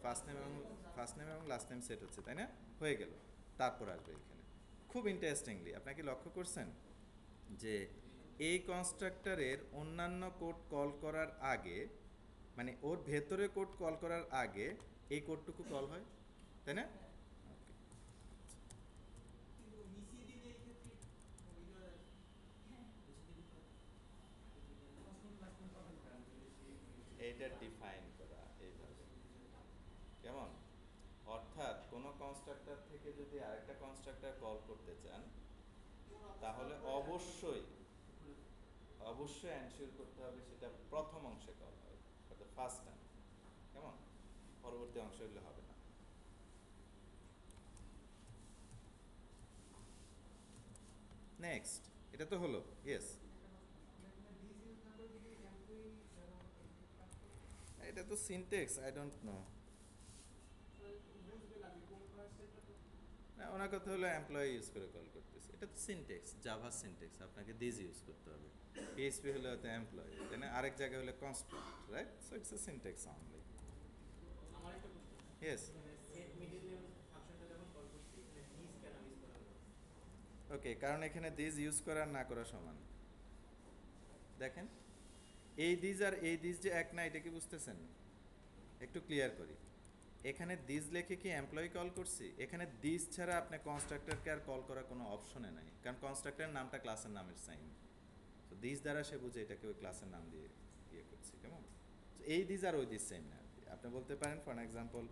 ফার্স্ট নেম এবং লাস্ট নেম সেট হচ্ছে, তাই না? হয়ে গেল, তারপর আসবে এখানে। খুব ইন্টারেস্টিংলি আপনারা কি লক্ষ্য করছেন যে এই কনস্ট্রাক্টরের অন্যান্য কোড কল করার আগে, মানে ওর ভেতরে কোড কল করার আগে এই কোডটুকু কল হয়, তাই না? এইটা ডিফাইন করা এইভাবে, কেমন? অর্থাৎ কোনো কনস্ট্রাক্টর থেকে যদি আরেকটা কনস্ট্রাক্টর কল করতে চান, তাহলে অবশ্যই অবশ্যই এনশিওর করতে হবে সেটা প্রথম অংশে কল হয়, অর্থাৎ ফার্স্ট টাইম, কেমন? পরবর্তী অংশ হলে হবে না। নেক্সট, এটা তো হলো, ইয়েস। এটা তো সিনটেক্স, আই ডোন্ট নো। না, ওনার কথা হলো এমপ্লয়ি ইউজ করে কল করতেছে, এটা তো সিনটেক্স, জাভা সিনটেক্স, আপনাকে দিস ইউজ করতে হবে। পিএইচপি হলে হয়তো এমপ্লয়ি, তাই না? আরেক জায়গায় হলে constant, right? So it's a syntax only. আমার একটা প্রশ্ন, ইয়েস। সেট মিডল নেম ফাংশনটা যখন কল করছি এখানে দিস কেন ইউজ করা হলো? ওকে, কারণ এখানে দিস ইউজ করা আর না করা সমান। দেখেন, এই দিস আর এই দিস যে এক না, এটা কি বুঝতেছেন? একটু ক্লিয়ার করি। এখানে দিস লেখে কি এমপ্লয়ি কল করছি? এখানে দিস ছাড়া আপনি কনস্ট্রাক্টরকে আর কল করার কোনো অপশনে নাই, কারণ কনস্ট্রাক্টরের নামটা ক্লাসের নামের সাইন। তো দিস দ্বারা সে বুঝে এটাকে ওই ক্লাসের নাম দিয়ে ইয়ে করছি, কেমন? তো এই দিস আর ওই দিস সেম না। আপনি বলতে পারেন for example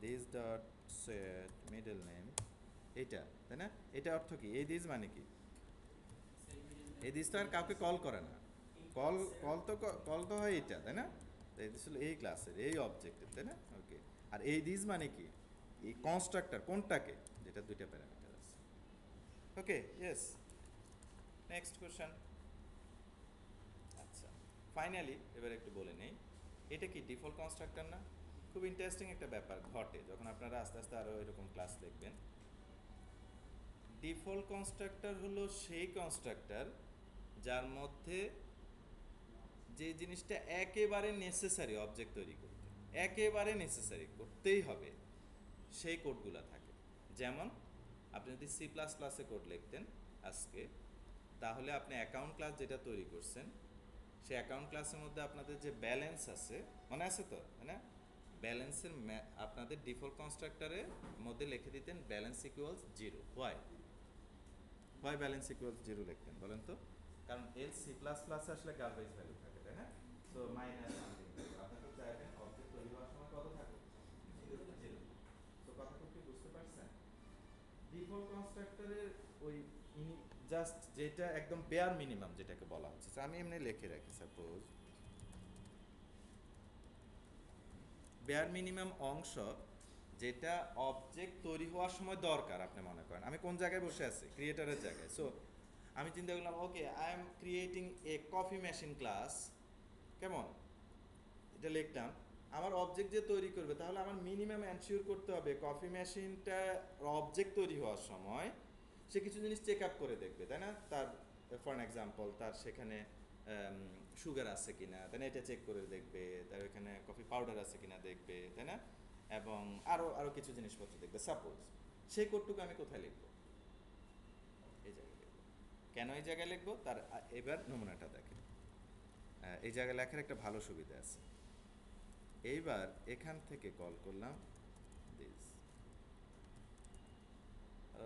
this dot set middle name, এইটা, তাই না? এটা অর্থ কি? এই দিস মানে কি? এই দিস তো আর কাউকে কল করে না। কল তো হয় এটা, তাই না? তো এই দিস হলো এই ক্লাসের, এই অবজেক্টের, তাই না? ওকে, আর এই দিস মানে কি? এই কনস্ট্রাক্টর কোনটাকে, যেটা দুইটা প্যারামিটার আছে। ওকে, ইয়েস। Next question. আচ্ছা, ফাইনালি এবার একটু বলে নেই, এটা কি ডিফল্ট কনস্ট্রাক্টর না? খুব ইন্টারেস্টিং একটা ব্যাপার ঘটে যখন আপনারা আস্তে আস্তে আরও এরকম ক্লাস দেখবেন। ডিফল্ট কনস্ট্রাক্টর হলো সেই কনস্ট্রাক্টর যার মধ্যে যে জিনিসটা একেবারে নেসেসারি অবজেক্ট তৈরি করতে, একেবারে নেসেসারি করতেই হবে, সেই কোডগুলো থাকে। যেমন আপনি যদি সি প্লাস প্লাসে কোড লিখতেন আজকে, তাহলে আপনি অ্যাকাউন্ট ক্লাস যেটা তৈরি করছেন, সেই অ্যাকাউন্ট ক্লাসের মধ্যে আপনাদের যে ব্যালেন্স আছে, মনে আছে তো, তাই না? ব্যালেন্সের আপনাদের ডিফল্ট কনস্ট্রাক্টরের মধ্যে লিখে দিতেন balance equals 0। Why balance equals 0 লিখতেন বলেন তো? কারণ এল সি প্লাস প্লাসে আসলে গার্বেজ ভ্যালু থাকে, তাই না? সো মাইনাস সামথিং থাকে। আপনি তো চাইবেন অবজেক্ট তৈরি হওয়ার সময় কত থাকে? 0। তো কথা কি বুঝতে পারছেন? ডিফল্ট কনস্ট্রাক্টরের ওই জাস্ট যেটা একদম বেয়ার মিনিমাম যেটাকে বলা হচ্ছে, আমি এমনি লিখে রাখি, সাপোজ বেয়ার মিনিমাম অংশ যেটা অবজেক্ট তৈরি হওয়ার সময় দরকার, আপনি মনে করেন আমি কোন জায়গায় বসে আছি? ক্রিয়েটরের জায়গায়। সো আমি চিন্তা করলাম, ওকে I M creating a coffee machine class, কেমন? এটা লিখলাম। আমার অবজেক্ট যে তৈরি করবে, তাহলে আমার মিনিমাম এনশিওর করতে হবে কফি মেশিনটা অবজেক্ট তৈরি হওয়ার সময় সে কিছু জিনিস চেক আপ করে দেখবে, তাই না? তার ফর এক্সাম্পল তার সেখানে সুগার আছে কিনা, তাই না? এটা চেক করে দেখবে। তার ওখানে কফি পাউডার আছে কিনা দেখবে, তাই না? এবং আরও কিছু জিনিসপত্র দেখবে। সাপোজ সেই কোডটুকু আমি কোথায় লিখবো? এই জায়গায় লিখবো। কেন এই জায়গায় লিখবো? তার এবার নমুনাটা দেখেন। এই জায়গায় লেখার একটা ভালো সুবিধা আছে। এইবার এখান থেকে কল করলাম দিস।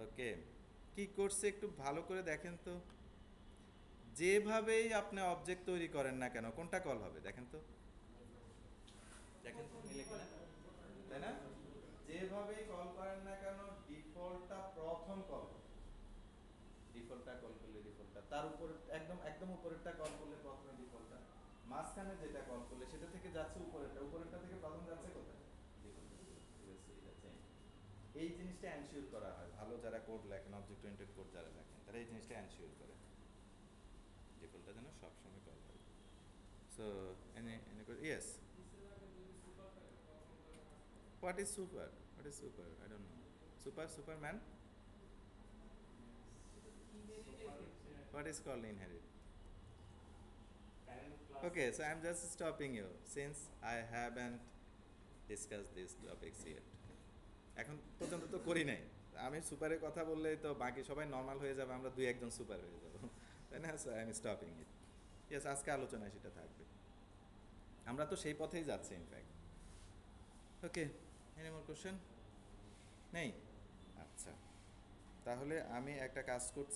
ওকে, কি করছে একটু ভালো করে দেখেন তো। যেভাবেই আপনি অবজেক্ট তৈরি করেন না কেন, কোনটা কল হবে দেখেন তো? দেখেন তো মিলে কিনা, তাই না? যেভাবেই কল করেন না কেন ডিফল্টটা প্রথম কল হবে। ডিফল্টটা কল করলে ডিফল্টটা, তার উপরে একদম একদম উপরেরটা কল করলে প্রথমে ডিফল্টটা, মাঝখানে যেটা কল করলে সেটা থেকে যাচ্ছে উপরেরটা, উপরেরটা থেকে প্রথম যাচ্ছে কোথায়, ডিফল্টে যাচ্ছে। এই জিনিসটা এনশিওর করা হয়, ভালো যারা কোড লেখেন, অবজেক্ট ওরিয়েন্টেড কোড যারা লেখেন তারা এই জিনিসটা এনশিওর করে, ডিফল্টটা যেন সবসময় কল হয়। So any yes, what is super, what is super, I don't no, Superman, what is called inherit? Okay, so I'm just stopping you since I haven't discussed these topics yet. এখন পর্যন্ত তো করি নাই, আমি সুপারের কথা বললে তো বাকি সবাই নর্মাল হয়ে যাবে, আমরা দুই একজন সুপার হয়ে যাবো, তাই না? So I M stopping it. Yes, আজকে আলোচনায় সেটা থাকবে, আমরা তো সেই পথেই যাচ্ছি ইনফ্যাক্ট। ওকে, এনি মোর কোশ্চেন নেই? আচ্ছা, তাহলে আমি একটা কাজ করছি।